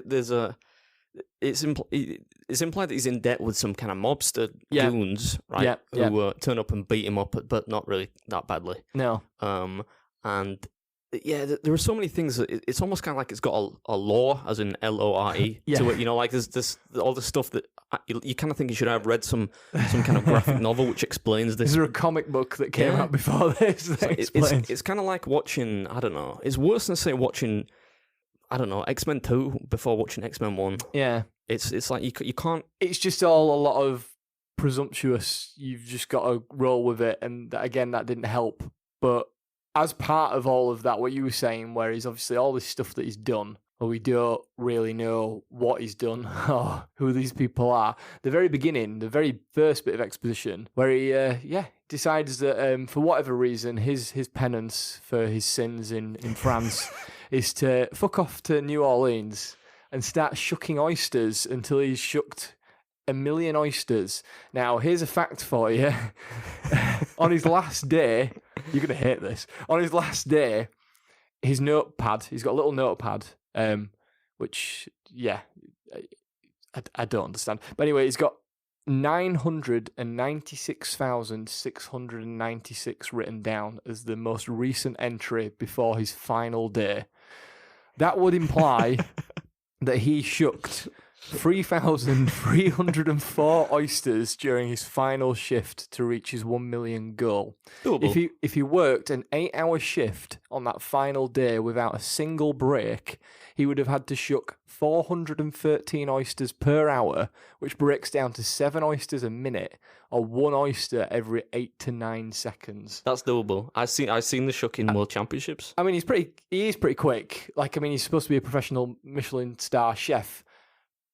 it's implied that he's in debt with some kind of mobster goons, right? Who turn up and beat him up, but not really that badly. No. And yeah, there are so many things. It's almost kind of like it's got a lore, as in LORE, to it. Like there's all the stuff that you kind of think you should have read some kind of graphic novel which explains this. Is there a comic book that came out before this? It's kind of like watching. I don't know. It's worse than say watching. I don't know, X-Men 2 before watching X-Men 1. Yeah. It's like you can't... It's just all a lot of presumptuous. You've just got to roll with it. And again, that didn't help. But as part of all of that, what you were saying, where he's obviously all this stuff that he's done, but we don't really know what he's done or who these people are. The very beginning, the very first bit of exposition, where he decides that for whatever reason, his penance for his sins in France is to fuck off to New Orleans and start shucking oysters until he's shucked 1 million oysters. Now, here's a fact for you. On his last day, you're going to hate this. On his last day, his notepad, he's got a little notepad, which, I don't understand. But anyway, he's got 996,696 written down as the most recent entry before his final day. That would imply that he shucked 3,304 oysters during his final shift to reach his 1 million goal. Doable. If he worked an 8-hour shift on that final day without a single break, he would have had to shuck 413 oysters per hour, which breaks down to 7 oysters a minute, or 1 oyster every 8 to 9 seconds. That's doable. I've seen the shucking World Championships. I mean, he is pretty quick. Like, I mean, he's supposed to be a professional Michelin star chef.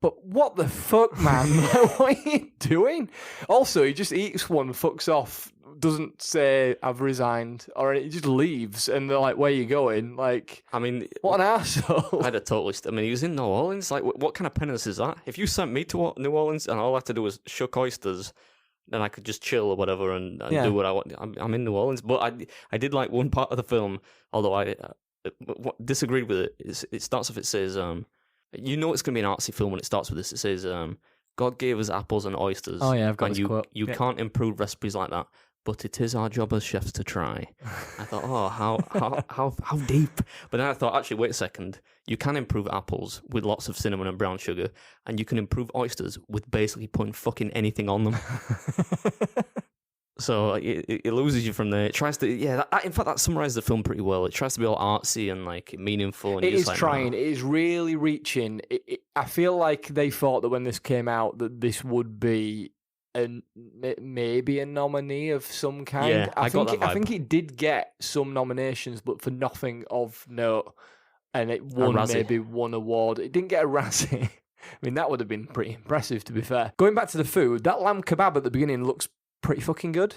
But what the fuck, man? What are you doing? Also, he just eats one, fucks off, doesn't say I've resigned, or it just leaves, and they're like, "Where are you going?" Like, I mean, what an asshole! I'd have totally. I mean, he was in New Orleans. Like, what kind of penance is that? If you sent me to New Orleans and all I had to do was shuck oysters, then I could just chill or whatever and do what I want. I'm in New Orleans, but I did like one part of the film, although I disagreed with it. It starts off. It says, you know, it's going to be an artsy film when it starts with this. It says, God gave us apples and oysters. Oh yeah, I've got and this quote. You can't improve recipes like that. But it is our job as chefs to try. I thought, oh, how deep. But then I thought, actually, wait a second. You can improve apples with lots of cinnamon and brown sugar, and you can improve oysters with basically putting fucking anything on them. So it loses you from there. It tries to, in fact, that summarizes the film pretty well. It tries to be all artsy and like meaningful. And it is like, trying. No. It is really reaching. I feel like they thought that when this came out that this would be maybe a nominee of some kind. Yeah, I got that vibe. I think it did get some nominations, but for nothing of note. And it won maybe one award. It didn't get a Razzie. I mean, that would have been pretty impressive, to be fair. Going back to the food, that lamb kebab at the beginning looks pretty fucking good.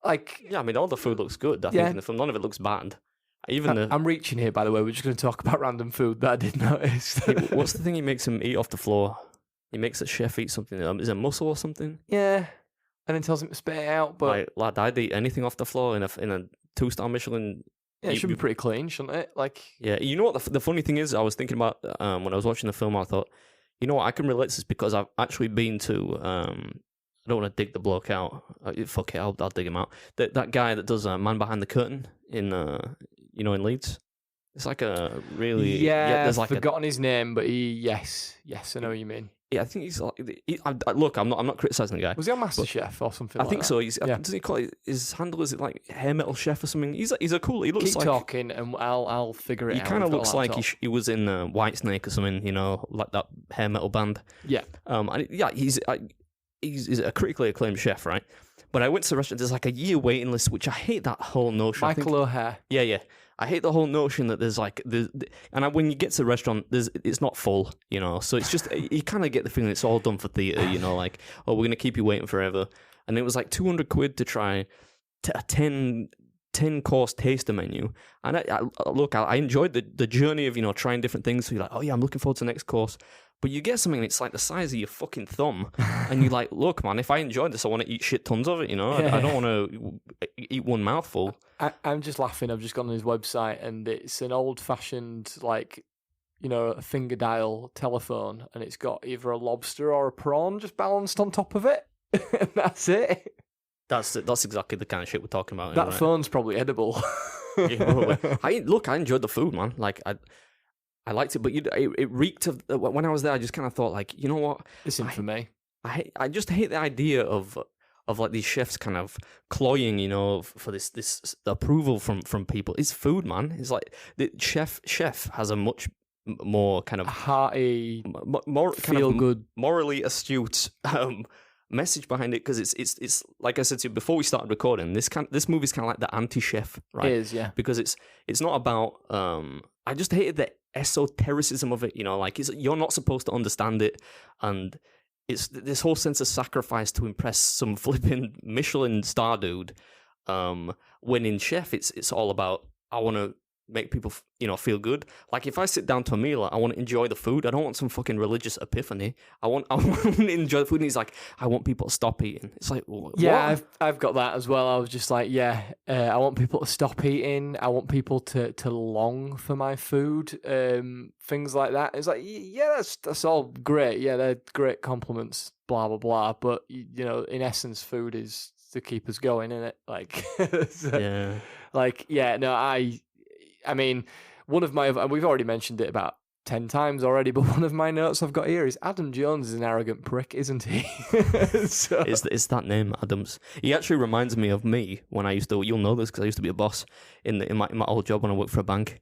Like, yeah, I mean, all the food looks good. I think in the film, none of it looks bad. I'm reaching here, by the way. We're just going to talk about random food that I did notice. What's the thing he makes him eat off the floor? He makes the chef eat something. Is it a mussel or something? Yeah, and then tells him to spit it out. But like, lad, I'd eat anything off the floor in a 2-star Michelin. Yeah, it should be pretty clean, shouldn't it? Like, yeah, you know what? The funny thing is, I was thinking about when I was watching the film. I thought, you know what? I can relate to this because I've actually been to. I don't want to dig the bloke out. Fuck it, I'll dig him out. That guy that does Man Behind the Curtain in in Leeds. It's like a really there's like forgotten his name, but yes, I know what you mean. Yeah, I think he's like. Look, I'm not criticizing the guy. Was he on MasterChef or something? I think that? so. Does he call it his handle? Is it like Hair Metal Chef or something? He's a cool. He looks Keep like talking, and I'll figure it out. He kind of looks like he was in Whitesnake or something. You know, like that hair metal band. Yeah. He's a critically acclaimed chef, right? But I went to the restaurant. There's like a year waiting list, which I hate that whole notion. Michael O'Hare. Yeah. I hate the whole notion that there's like, when you get to the restaurant, it's not full, you know. So it's just you kind of get the feeling it's all done for theatre, you know, like, oh, we're gonna keep you waiting forever. And it was like £200 to try a 10-course taster menu. And I enjoyed the journey of trying different things. So you're like, oh yeah, I'm looking forward to the next course. But you get something that's like the size of your fucking thumb, and you're like, look, man, if I enjoy this, I want to eat shit tons of it, you know? I don't want to eat one mouthful. I'm just laughing. I've just gone on his website, and it's an old-fashioned, like, a finger dial telephone, and it's got either a lobster or a prawn just balanced on top of it, and that's it. That's exactly the kind of shit we're talking about. That phone's probably edible. Yeah, probably. I enjoyed the food, man. Like, I liked it, but it reeked of. When I was there, I just kind of thought, like, you know what? It's in for me. I just hate the idea of like these chefs kind of cloying, for this approval from people. It's food, man. It's like the chef has a much more kind of hearty, more feel good, morally astute message behind it, because it's like I said to you before we started recording. This movie's kind of like the anti-chef, right? It is, yeah, because it's not about. I just hated the esotericism of it, like you're not supposed to understand it, and it's this whole sense of sacrifice to impress some flipping Michelin star dude. When in chef, it's all about I want to make people feel good. Like if I sit down to a meal, I want to enjoy the food. I don't want some fucking religious epiphany. I want to enjoy the food. And he's like, I want people to stop eating. It's like, what? Yeah, I've got that as well. I was just like, I want people to stop eating. I want people to long for my food. Things like that. It's like, yeah, that's all great. Yeah, they're great compliments. Blah blah blah. But in essence, food is to keep us going, isn't it? Like, yeah, like I mean, one of my... We've already mentioned it about 10 times already, but one of my notes I've got here is Adam Jones is an arrogant prick, isn't he? So. It's that name, Adams. He actually reminds me of me when I used to... You'll know this because I used to be a boss in my old job when I worked for a bank.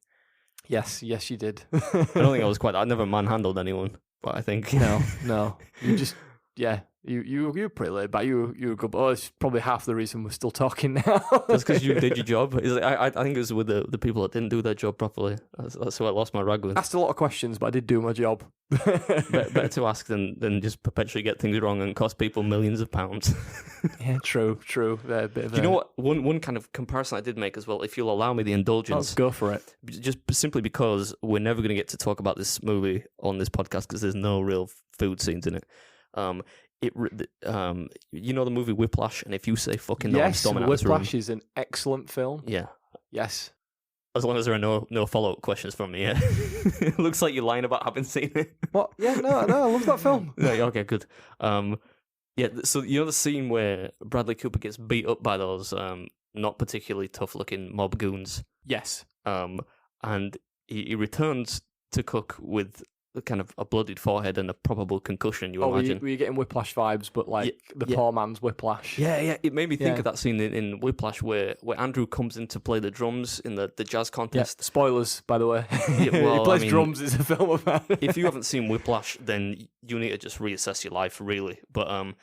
Yes, you did. I don't think I was quite... I never manhandled anyone, but I think... No. You just... Yeah. You were pretty laid back. You were good. But it's probably half the reason we're still talking now. That's because you did your job. I think it was with the people that didn't do their job properly. That's who I lost my rag with. Asked a lot of questions, but I did do my job. Better to ask than just perpetually get things wrong and cost people millions of pounds. Yeah, true. You know what? One kind of comparison I did make as well, if you'll allow me the indulgence. Let's go for it. Just simply because we're never going to get to talk about this movie on this podcast because there's no real food scenes in it. You know the movie Whiplash, and if you say fucking no, I'm storming out this room. Whiplash is an excellent film. Yeah. Yes. As long as there are no follow-up questions from me, yeah. It looks like you're lying about having seen it. What? Yeah, no, I love that film. Yeah, okay, good. Yeah, so you know the scene where Bradley Cooper gets beat up by those not particularly tough-looking mob goons? Yes. And he returns to cook with kind of a bloodied forehead and a probable concussion, you imagine. Were you getting Whiplash vibes, but poor man's Whiplash? Yeah. It made me think of that scene in Whiplash where Andrew comes in to play the drums in the jazz contest. Yeah. Spoilers, by the way. Yeah, well, he plays drums. It's a film about it. If you haven't seen Whiplash, then you need to just reassess your life, really. But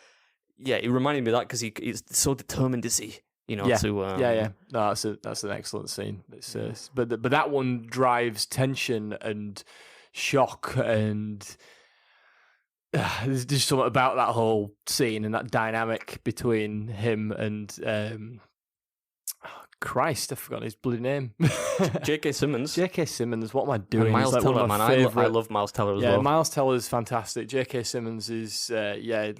yeah, it reminded me of that because he's so determined, is he? You know, No, that's an excellent scene. It's but that one drives tension and shock, and there's just something about that whole scene and that dynamic between him and Christ, I've forgotten his bloody name. J.K. Simmons. J.K. Simmons, what am I doing? And Miles Teller, man. I love Miles Teller as well. Yeah, Miles Teller's fantastic. J.K. Simmons is,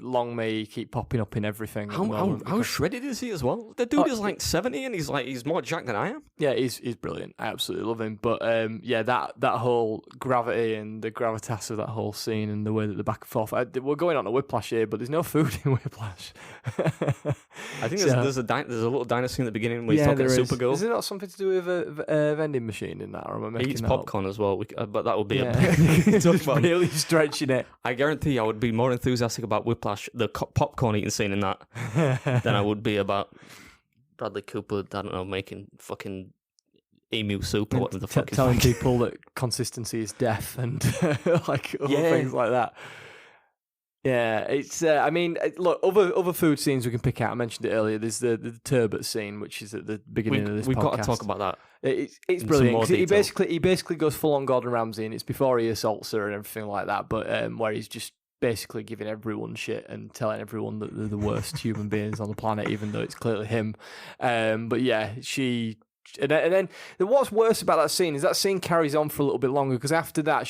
long may he keep popping up in everything. How shredded is he as well? The dude is like 70 and he's more jacked than I am. Yeah, he's brilliant. I absolutely love him. But that whole gravity and the gravitas of that whole scene and the way that the back and forth. We're going on a Whiplash here, but there's no food in Whiplash. I think there's a little diner scene at the beginning where he's talking Supergirl. Is it not something to do with a vending machine in that? Or am I making He eats that popcorn as well, but that would be really stretching it. I guarantee I would be more enthusiastic about Whiplash, the popcorn eating scene in that, than I would be about Bradley Cooper, I don't know, making fucking emu soup or whatever the fuck is telling people that consistency is death and like other things like that. Yeah, it's. Look, other food scenes we can pick out. I mentioned it earlier. There's the TURBOT scene, which is at the beginning of this podcast. We've got to talk about that. It's brilliant. He basically goes full on Gordon Ramsay, and it's before he assaults her and everything like that. But where he's just basically giving everyone shit and telling everyone that they're the worst human beings on the planet, even though it's clearly him. But yeah, she. And then what's worse about that scene carries on for a little bit longer, because after that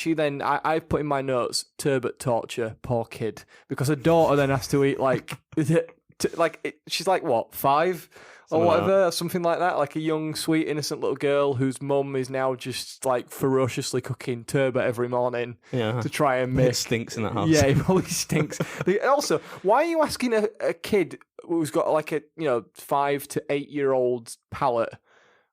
I've put in my notes TURBOT torture, poor kid, because her daughter then has to eat she's like what, 5 or whatever, something like that, like a young sweet innocent little girl whose mum is now just like ferociously cooking turbot every morning to try and make. It stinks in that house. Yeah, it probably stinks. Also, why are you asking a kid who's got like a 5 to 8 year old palate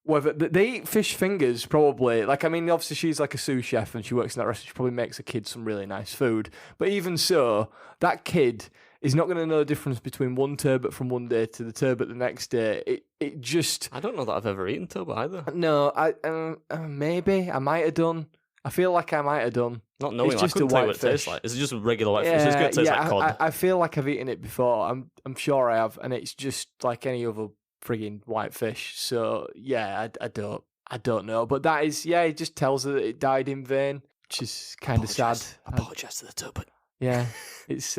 whether they eat fish fingers? Probably. Like, I mean, obviously she's like a sous chef and she works in that restaurant. She probably makes a kid some really nice food. But even so, that kid is not going to know the difference between one turbot from one day to the turbot the next day. It just. I don't know that I've ever eaten turbot either. No, maybe I might have done. I feel like I might have done. Not knowing, it's just I couldn't tell you what it tastes like. Is it just a regular white fish? It's going to taste like cod. I feel like I've eaten it before. I'm sure I have, and it's just like any other frigging white fish. So yeah, I don't know, but that is it just tells her that it died in vain, which is kind of sad. Apologise to the turbot. Yeah, it's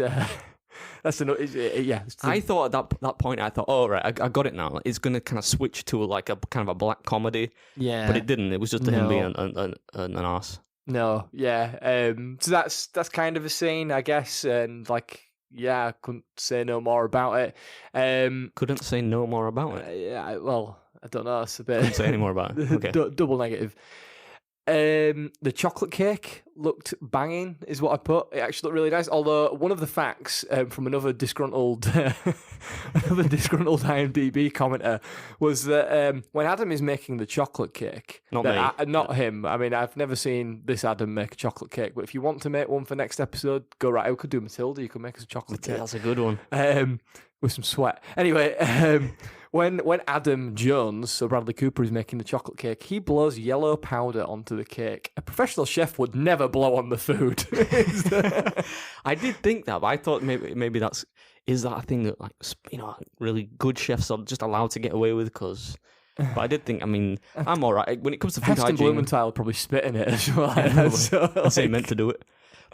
that's enough. I thought at that point, oh right, I got it now. It's going to kind of switch to like a kind of a black comedy. Yeah, but it didn't. It was just him being an arse. No, yeah. So that's kind of a scene, I guess, and like. Yeah, I couldn't say no more about it. Couldn't say no more about it? Yeah, well, I don't know. It's a bit... Couldn't say any more about it. Okay. Double negative. The chocolate cake looked banging, is what I put. It actually looked really nice. Although one of the facts from another disgruntled IMDb commenter was that when Adam is making the chocolate cake, not him. I mean, I've never seen this Adam make a chocolate cake. But if you want to make one for next episode, go right. I could do Matilda. You could make us a chocolate cake. That's a good one. With some sweat. Anyway, when Adam Jones, so Bradley Cooper, is making the chocolate cake, he blows yellow powder onto the cake. A professional chef would never blow on the food. I did think that, but I thought maybe is that a thing that, like, you know, really good chefs are just allowed to get away with? But I did think, I mean, I'm all right when it comes to food Heston hygiene. Blumenthal would probably spit in it as well. I say meant to do it.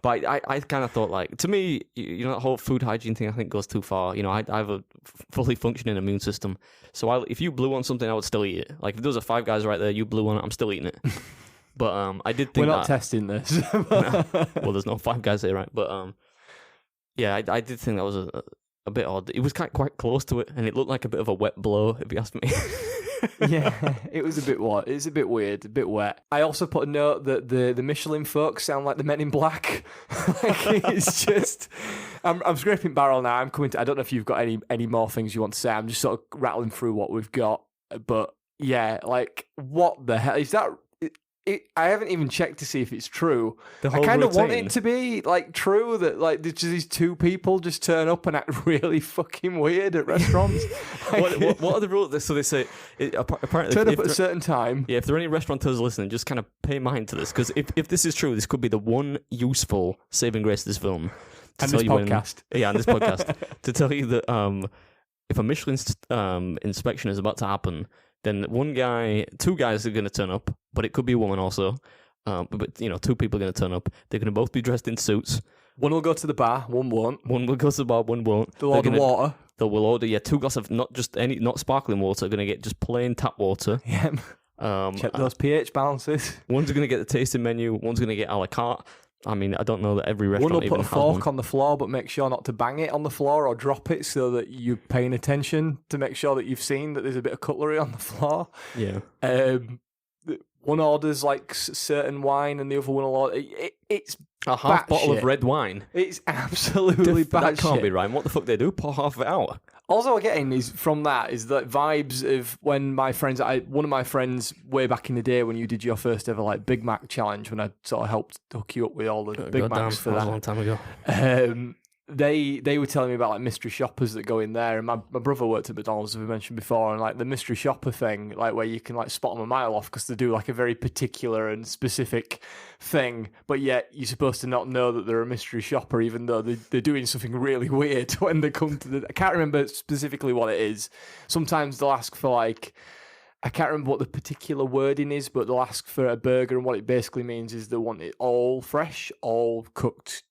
But I kind of thought, like, to me, you know, that whole food hygiene thing, I think, goes too far. You know, I have a fully functioning immune system. So if you blew on something, I would still eat it. Like, if there was a Five Guys right there, you blew on it, I'm still eating it. But I did think we're not testing this. No. Well, there's no Five Guys here, right? But yeah, I did think that was a bit odd. It was quite close to it, and it looked like a bit of a wet blow, if you ask me. Yeah, it was a bit what? It's a bit weird, a bit wet. I also put a note that the Michelin folks sound like the Men in Black. Like, it's just, I'm scraping barrel now. I'm coming to. I don't know if you've got any more things you want to say. I'm just sort of rattling through what we've got. But yeah, like, what the hell is that? I haven't even checked to see if it's true. I kind of want it to be like true that like these two people just turn up and act really fucking weird at restaurants. Like, what are the rules? So they say apparently turn up at a certain time. Yeah, if there are any restaurateurs listening, just kind of pay mind to this, because if this is true, this could be the one useful saving grace of this film. And this podcast. And this podcast to tell you that if a Michelin inspection is about to happen, then two guys are going to turn up, but it could be a woman also. But you know, two people are going to turn up. They're going to both be dressed in suits. One will go to the bar, one won't. One will go to the bar, one won't. They'll order water. They will order, 2 glasses of not sparkling water. They're going to get just plain tap water. Yeah. Check those pH balances. One's going to get the tasting menu. One's going to get a la carte. I mean, I don't know that every restaurant one will put a fork one. on the floor, but make sure not to bang it on the floor or drop it, so that you're paying attention to make sure that you've seen that there's a bit of cutlery on the floor. Yeah. One orders like certain wine, and the other one will order. It's a half bottle shit. of red wine. It's absolutely bad. That can't shit. be right. What the fuck they do? Pour half of it out. Also, I'm getting is from that is that vibes of when my friends, one of my friends way back in the day when you did your first ever like Big Mac challenge, when I sort of helped hook you up with all the Big Macs for that a long time ago. They were telling me about like mystery shoppers that go in there, and my brother worked at McDonald's, as we mentioned before, and like the mystery shopper thing, like where you can like spot them a mile off because they do like a very particular and specific thing, but yet you're supposed to not know that they're a mystery shopper, even though they're doing something really weird when they come to the. I can't remember specifically what it is. Sometimes they'll ask for like. I can't remember what the particular wording is, but they'll ask for a burger, and what it basically means is they want it all fresh, all cooked.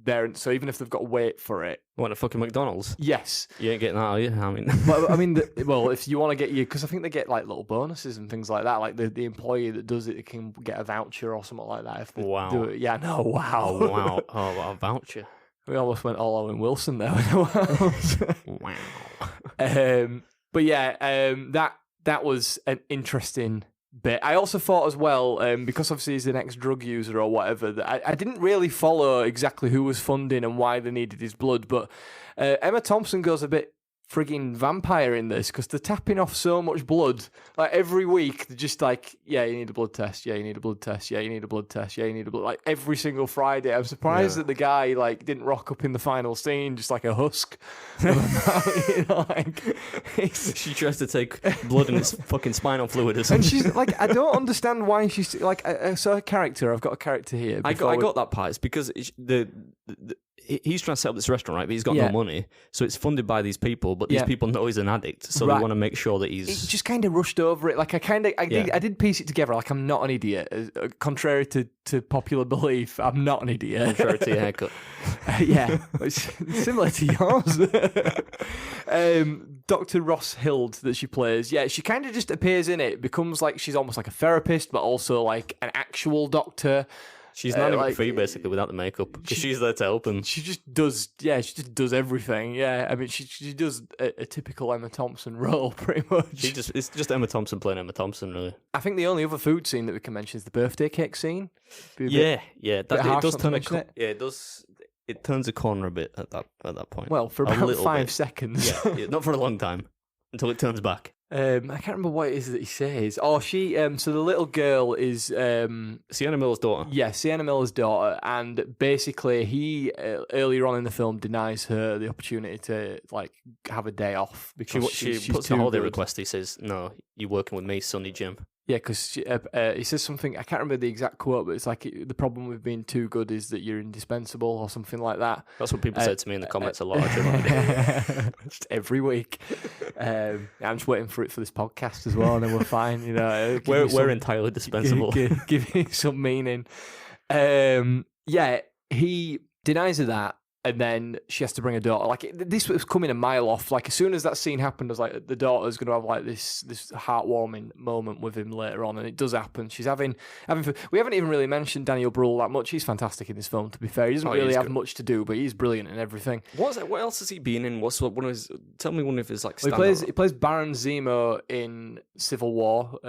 There, so even if they've got to wait for it, What, a fucking McDonald's? yes. You ain't getting that, are you? I mean, Well, I mean, if you want to get because I think they get like little bonuses and things like that. Like the employee that does it can get a voucher or something like that if they Wow. do it. Yeah, no, wow, oh wow, oh what a voucher! We almost went all Owen Wilson there. Wow. But yeah, that was an interesting bit. I also thought as well, because obviously he's an ex-drug user or whatever, that I didn't really follow exactly who was funding and why they needed his blood, but Emma Thompson goes a bit frigging vampire in this because they're tapping off so much blood. Like every week, they're just like, yeah, you need a blood test. Yeah, you need a blood test. Yeah, you need a blood test. Yeah, you need a blood. Like every single Friday. I'm surprised that the guy like didn't rock up in the final scene just like a husk. You know, like She tries to take blood in his fucking spinal fluid or and something. she's like, I don't understand why she's like. So her character, I've got a character here. I got that part. It's because he's trying to set up this restaurant, right? But he's got Yeah. no money, so it's funded by these people. But these Yeah. people know he's an addict, so Right. they want to make sure that It he's. just kind of rushed over it. Like I did piece it together. Like I'm not an idiot. Contrary to popular belief, I'm not an idiot. Charity haircut. Yeah, it's similar to yours. Dr. Ross Hild that she plays, yeah, she kind of just appears in it, becomes like she's almost like a therapist, but also like an actual doctor. She's Nanny like- McPhee basically without the makeup because she's there to help him. She just does, everything. Yeah, I mean, she does a typical Emma Thompson role, pretty much. It's just Emma Thompson playing Emma Thompson, really. I think the only other food scene that we can mention is the birthday cake scene. Be a bit- Yeah. bit harsh It does not to turn mention it. Yeah, it does. It turns a corner a bit at that point. Well, for A about little 5 bit. seconds. Yeah, not for a long time. until it turns back. I can't remember what it is that he says. Oh, she. So the little girl is Sienna Miller's daughter. Yeah, Sienna Miller's daughter, and basically he earlier on in the film denies her the opportunity to like have a day off because She she's puts too in a holiday good. request. He says, "No, you're working with me, Sonny Jim." Yeah, because he says something. I can't remember the exact quote, but it's like the problem with being too good is that you're indispensable or something like that. That's what people said to me in the comments a lot. Actually. Just every week. I'm just waiting for it for this podcast as well, and then we're fine. You know, we're entirely dispensable. Give it some meaning. Yeah, he denies her that. And then she has to bring her daughter. Like this was coming a mile off. Like as soon as that scene happened, I was like, the daughter's going to have like this heartwarming moment with him later on, and it does happen. She's having. We haven't even really mentioned Daniel Bruhl that much. He's fantastic in this film. To be fair, he doesn't really have much to do, but he's brilliant in everything. What else has he been in? What's one of his? Tell me one of his like. Well, he plays Baron Zemo in Civil War,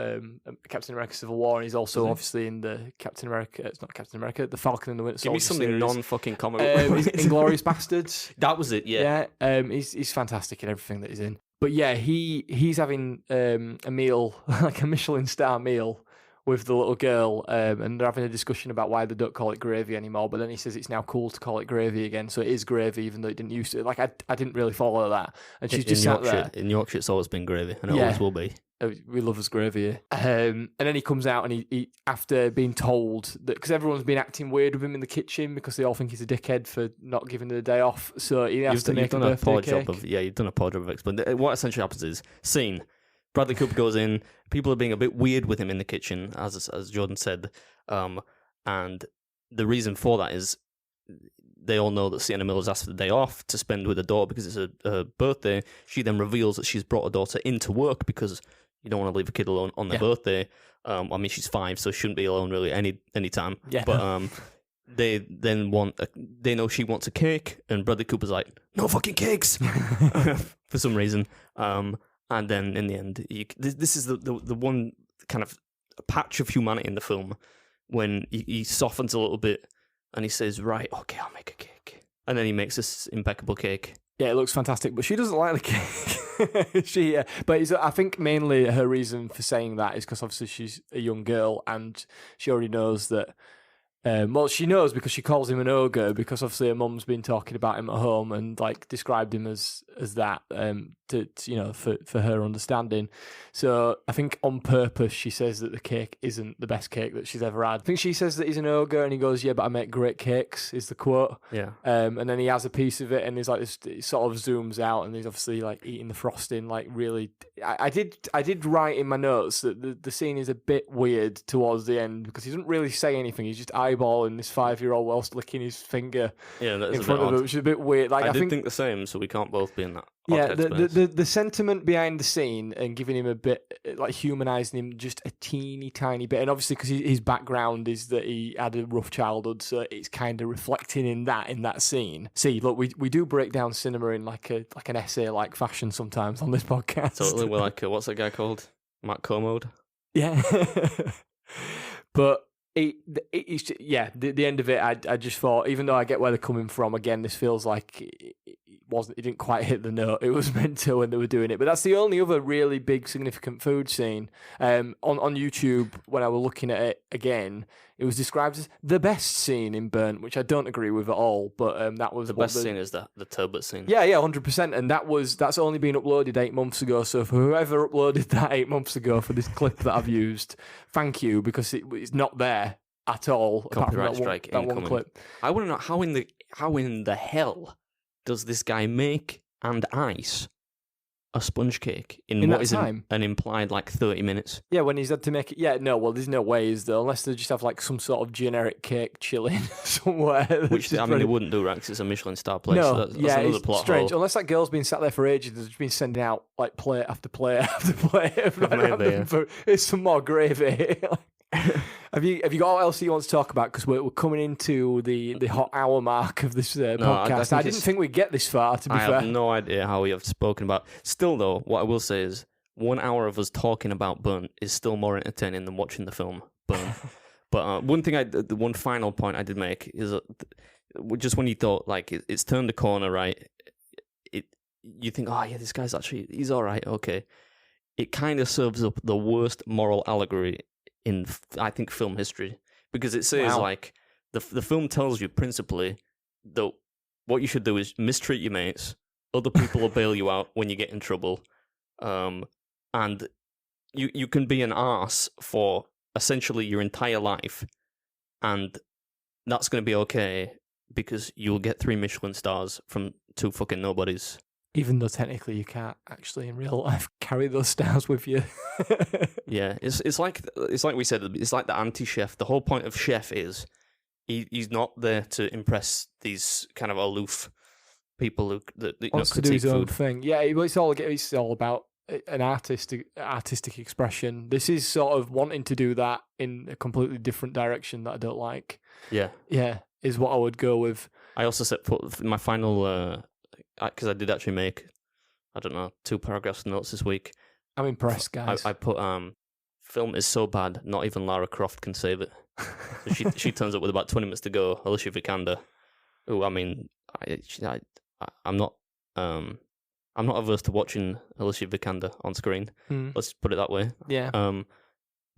Captain America: Civil War, and he's also obviously in the Captain America. It's not Captain America, the Falcon and the Winter Soldier. Give me something series. non-fucking comic. He's Inglourious Bastards. That was it. Yeah. He's fantastic in everything that he's in. But yeah, he's having a meal, like a Michelin star meal, with the little girl, and they're having a discussion about why they don't call it gravy anymore. But then he says it's now cool to call it gravy again, so it is gravy, even though it didn't used to. Like I didn't really follow that, and she's just sat there. In Yorkshire, it's always been gravy, and it always will be. We love us gravy here. And then he comes out and he after being told that, because everyone's been acting weird with him in the kitchen because they all think he's a dickhead for not giving the day off, so he has to make a birthday cake. You've done a poor job of explaining. What essentially happens is, scene, Bradley Cooper goes in, people are being a bit weird with him in the kitchen, as Jordan said, and the reason for that is they all know that Sienna Miller's asked for the day off to spend with her daughter because it's her birthday. She then reveals that she's brought her daughter into work because you don't want to leave a kid alone on their birthday. I mean, she's 5, so she shouldn't be alone really any time. Yeah. But they then they know she wants a cake, and Bradley Cooper's like, no fucking cakes, for some reason. And then in the end, this is the one kind of patch of humanity in the film when he softens a little bit and he says, right, okay, I'll make a cake. And then he makes this impeccable cake. Yeah, it looks fantastic, but she doesn't like the cake. But I think mainly her reason for saying that is because obviously she's a young girl and she already knows that. Well, she knows because she calls him an ogre because obviously her mum's been talking about him at home and like described him as that for her understanding. So I think on purpose she says that the cake isn't the best cake that she's ever had. I think she says that he's an ogre and he goes, "Yeah, but I make great cakes," is the quote. Yeah. And then he has a piece of it and he's like, it sort of zooms out and he's obviously like eating the frosting, like really. I did write in my notes that the scene is a bit weird towards the end because he doesn't really say anything. He's just eyeballing this 5-year-old whilst licking his finger in front of him, which is a bit weird. Like I think the same, so we can't both be in that. Yeah, the sentiment behind the scene and giving him a bit, like humanising him just a teeny tiny bit, and obviously because his background is that he had a rough childhood, so it's kind of reflecting in that scene. See, look, we do break down cinema in like an essay-like fashion sometimes on this podcast. Totally, we're like, what's that guy called? Matt Comode? Yeah. But the end of it, I just thought, even though I get where they're coming from, again, this feels like it didn't quite hit the note it was meant to when they were doing it. But that's the only other really big significant food scene. On YouTube, when I was looking at it again, it was described as the best scene in Burnt, which I don't agree with at all. But that was the best scene is the turbot scene. Yeah, 100%. And that's only been uploaded 8 months ago. So for whoever uploaded that 8 months ago for this clip that I've used, thank you, because it's not there at all. Copyright strike that one clip. I want to know how in the hell does this guy make and ice a sponge cake in what is an implied like 30 minutes? Yeah, when he's had to make it. Yeah, no, well, there's no way, is there? Unless they just have like some sort of generic cake chilling somewhere. Which they wouldn't do, right? Because it's a Michelin star place. No, so that's another it's plot strange. hole. Unless that girl's been sat there for ages, there's been sending out like plate after plate after plate. It's some more gravy. Have you got what else you want to talk about? Because we're coming into the hot hour mark of this podcast. I didn't think we'd get this far, to be fair. I have no idea how we have spoken about. Still, though, what I will say is 1 hour of us talking about Burnt is still more entertaining than watching the film Burnt. But the one final point I did make is just when you thought like it's turned a corner, right? you think, oh yeah, this guy's he's all right, okay. It kind of serves up the worst moral allegory in, I think, film history, because it says like the film tells you principally that what you should do is mistreat your mates, other people will bail you out when you get in trouble, and you can be an arse for essentially your entire life, and that's going to be okay because you'll get 3 Michelin stars from 2 fucking nobodies. Even though technically you can't actually in real life carry those stars with you. Yeah, it's like we said, it's like the anti-chef. The whole point of chef is he's not there to impress these kind of aloof people who wants to do his own thing. Yeah, it's all about an artistic expression. This is sort of wanting to do that in a completely different direction that I don't like. Yeah, is what I would go with. I also put my final. Because I did actually make, I don't know, 2 paragraphs of notes this week. I'm impressed, guys. I put, film is so bad, not even Lara Croft can save it. So she turns up with about 20 minutes to go. Alicia Vikander, who, I mean, I'm not averse to watching Alicia Vikander on screen. Let's put it that way. Yeah.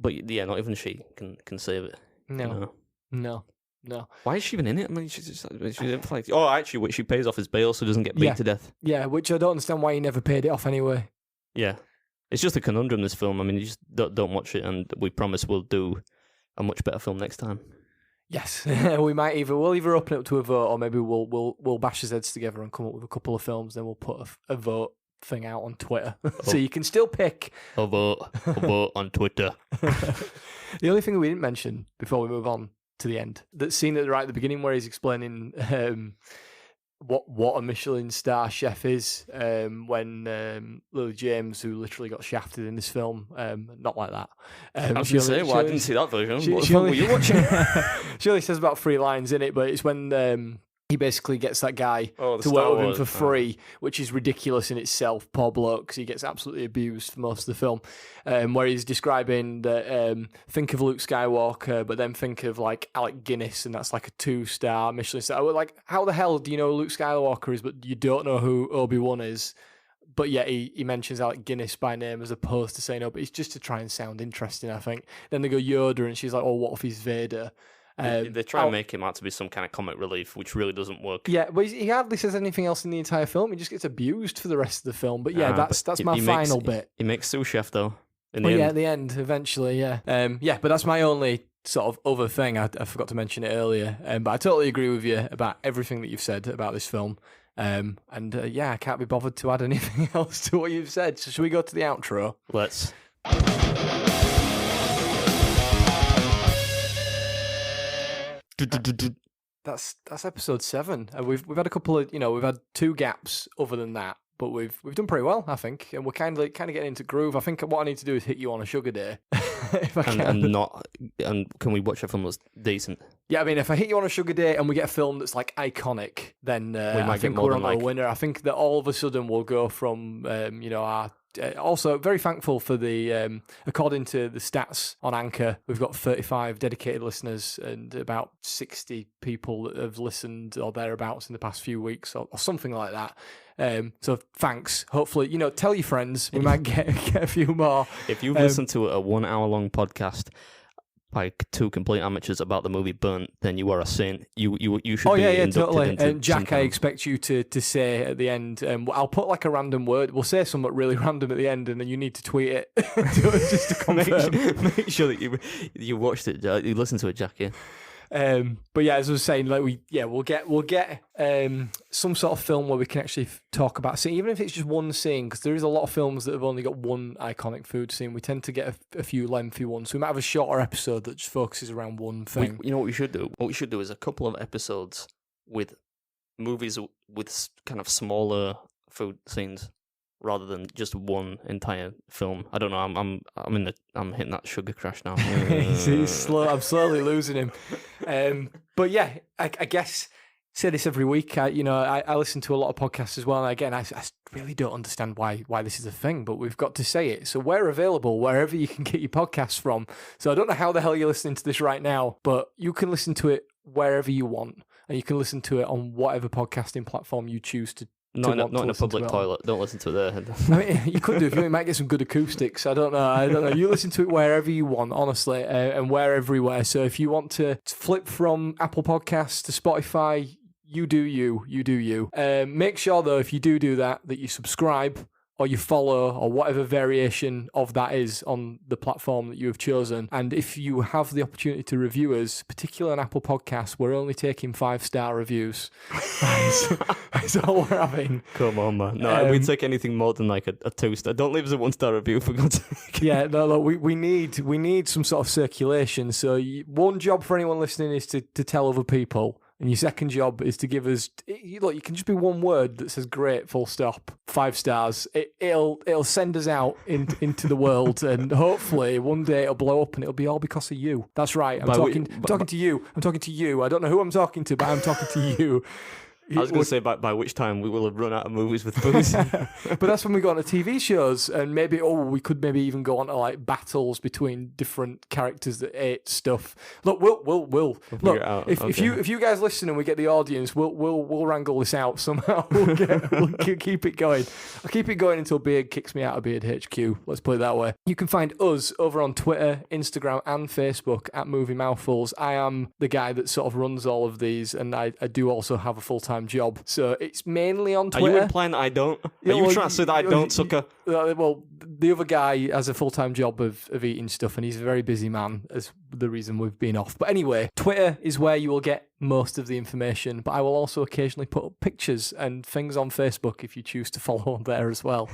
But yeah, not even she can save it. No. Why is she even in it? I mean, she didn't play. Oh, actually, what she pays off his bail, so doesn't get beat to death. Yeah, which I don't understand why he never paid it off anyway. Yeah, it's just a conundrum. This film. I mean, you just don't watch it, and we promise we'll do a much better film next time. Yes, we'll either open it up to a vote, or maybe we'll bash his heads together and come up with a couple of films. Then we'll put a vote thing out on Twitter, so you can still pick a vote on Twitter. The only thing we didn't mention before we move on to the end, that scene right at the beginning where he's explaining what a Michelin star chef is, when Lily James, who literally got shafted in this film, not like that. I was going to say, I didn't see that version. What were you watching? She only says about 3 lines in it, but it's when he basically gets that guy to Star work with him Wars. for free, which is ridiculous in itself, poor bloke, because he gets absolutely abused for most of the film, where he's describing that, think of Luke Skywalker, but then think of like Alec Guinness, and that's like a 2-star Michelin star. Like, how the hell do you know who Luke Skywalker is, but you don't know who Obi-Wan is? But yet he mentions Alec Guinness by name as opposed to saying, no, but it's just to try and sound interesting, I think. Then they go Yoda, and she's like, oh, what if he's Vader? They try and make him out to be some kind of comic relief, which really doesn't work. Yeah, but he hardly says anything else in the entire film. He just gets abused for the rest of the film. But yeah, that's my final bit. He makes sous chef though. At the end, eventually, yeah. But that's my only sort of other thing. I forgot to mention it earlier. But I totally agree with you about everything that you've said about this film. I can't be bothered to add anything else to what you've said. So should we go to the outro? Let's. That's episode 7. We've had a couple of, we've had 2 gaps other than that, but we've done pretty well, I think, and we're kind of getting into groove. I think what I need to do is hit you on a sugar day, if I can. And can we watch a film that's decent? Yeah, I mean, if I hit you on a sugar day and we get a film that's like iconic, then I think we're on a winner. I think that all of a sudden we'll go from our. Also, very thankful for the, according to the stats on Anchor, we've got 35 dedicated listeners and about 60 people that have listened or thereabouts in the past few weeks or something like that. So thanks. Hopefully, tell your friends. We might get a few more. If you've listened to a 1 hour long podcast by 2 complete amateurs about the movie Burnt, then you are a saint. You should be inducted totally. into And Jack, I expect you to say at the end, I'll put like a random word. We'll say something really random at the end, and then you need to tweet it just to confirm. Make sure that you watched it, you listened to it, Jack. Yeah. But yeah, as I was saying, like we'll get some sort of film where we can actually talk about scene, even if it's just one scene, because there is a lot of films that have only got one iconic food scene. We tend to get a few lengthy ones, so we might have a shorter episode that just focuses around one thing. What we should do? What we should do is a couple of episodes with movies with kind of smaller food scenes, rather than just one entire film. I don't know. I'm hitting that sugar crash now. He's slow. I'm slowly losing him. But yeah, I guess say this every week. I listen to a lot of podcasts as well. And again, I really don't understand why this is a thing, but we've got to say it. So we're available wherever you can get your podcasts from. So I don't know how the hell you're listening to this right now, but you can listen to it wherever you want, and you can listen to it on whatever podcasting platform you choose to Not in a listen to public it on. toilet. Don't listen to it there. I mean, you could do if you might get some good acoustics. I don't know. You listen to it wherever you want, honestly, and we're everywhere. So if you want to flip from Apple Podcasts to Spotify, you do you. Make sure though, if you do that you subscribe or you follow or whatever variation of that is on the platform that you have chosen. And if you have the opportunity to review us, particularly on Apple Podcasts, we're only taking 5-star reviews. That's all we're having. Come on, man. No, we'd take anything more than like a 2-star. Don't leave us a 1-star review, for God's sake. Yeah, no, look, we need some sort of circulation. So one job for anyone listening is to tell other people. And your second job is to give us, look, you can just be one word that says great, full stop, 5 stars. It'll send us out into the world, and hopefully one day it'll blow up and it'll be all because of you. That's right. I'm talking to you. I'm talking to you. I don't know who I'm talking to, but I'm talking to you. I was going to say by which time we will have run out of movies with booze. But that's when we go on to TV shows, and maybe we could maybe even go on to like battles between different characters that ate stuff. Look, we'll look if you guys listen and we get the audience, we'll wrangle this out somehow. We'll keep it going. I'll keep it going until Beard kicks me out of Beard HQ. Let's put it that way. You can find us over on Twitter, Instagram, and Facebook at Movie Mouthfuls. I am the guy that sort of runs all of these, and I do also have a full-time job, so it's mainly on Twitter. Are you implying that I don't? Are you trying to say that I don't, sucker? Well, the other guy has a full-time job of eating stuff, and he's a very busy man, as the reason we've been off. But anyway, Twitter is where you will get most of the information, but I will also occasionally put up pictures and things on Facebook if you choose to follow on there as well.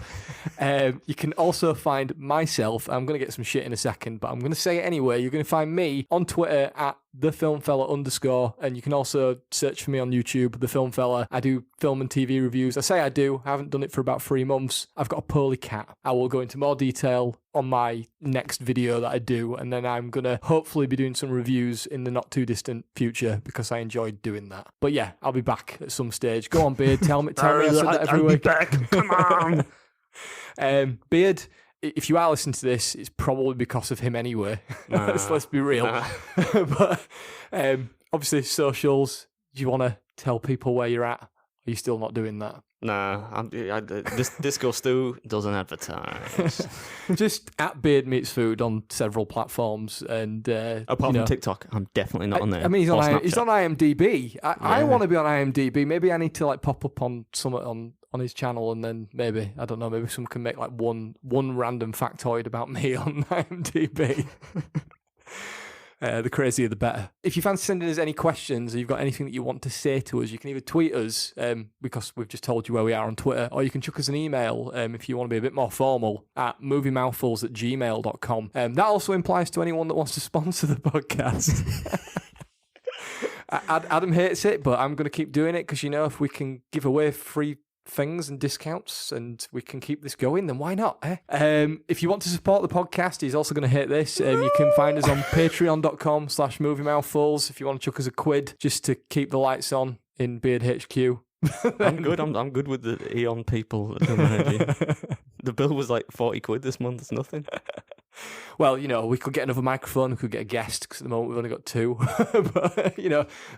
You can also find myself, I'm going to get some shit in a second, but I'm going to say it anyway. You're going to find me on Twitter at @thefilmfella_, and you can also search for me on YouTube, The Film Fella. I do film and TV reviews. I say I do. I haven't done it for about 3 months. I've got a poorly cat. I will go into more detail on my next video that I do, and then I'm going to hopefully be doing some reviews in the not too distant future because I enjoyed doing that. But yeah, I'll be back at some stage. Go on, Beard. Tell me I said that every week. I'll be back. Come on. Beard, if you are listening to this, it's probably because of him anyway. Let's be real. But obviously, socials, do you want to tell people where you're at? Are you still not doing that? Nah, this Disco Stew doesn't advertise. Just at Beard Meets Food on several platforms, and apart from TikTok, I'm definitely not on there. I mean, he's on IMDb. I want to be on IMDb. Maybe I need to like pop up on something on his channel, and then maybe I don't know. Maybe someone can make like one random factoid about me on IMDb. The crazier the better. If you fancy sending us any questions, or you've got anything that you want to say to us, you can either tweet us, because we've just told you where we are on Twitter, or you can chuck us an email if you want to be a bit more formal at moviemouthfuls@gmail.com. That also implies to anyone that wants to sponsor the podcast. Adam hates it, but I'm going to keep doing it because, if we can give away free things and discounts and we can keep this going, then why not, eh? If you want to support the podcast, he's also going to hate this. You can find us on patreon.com/moviemouthfuls if you want to chuck us a quid just to keep the lights on in Beard HQ. I'm good. I'm good with the Eon people at the energy. The bill was like 40 quid this month. It's nothing. Well, we could get another microphone, we could get a guest, because at the moment we've only got 2. But,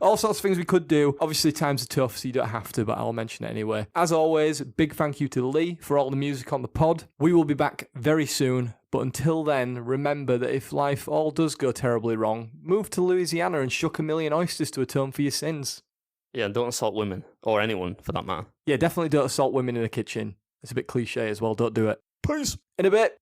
all sorts of things we could do. Obviously, times are tough, so you don't have to, but I'll mention it anyway. As always, big thank you to Lee for all the music on the pod. We will be back very soon, but until then, remember that if life all does go terribly wrong, move to Louisiana and shuck 1 million oysters to atone for your sins. Yeah, and don't assault women, or anyone for that matter. Yeah, definitely don't assault women in the kitchen. It's a bit cliche as well, don't do it. Peace. In a bit.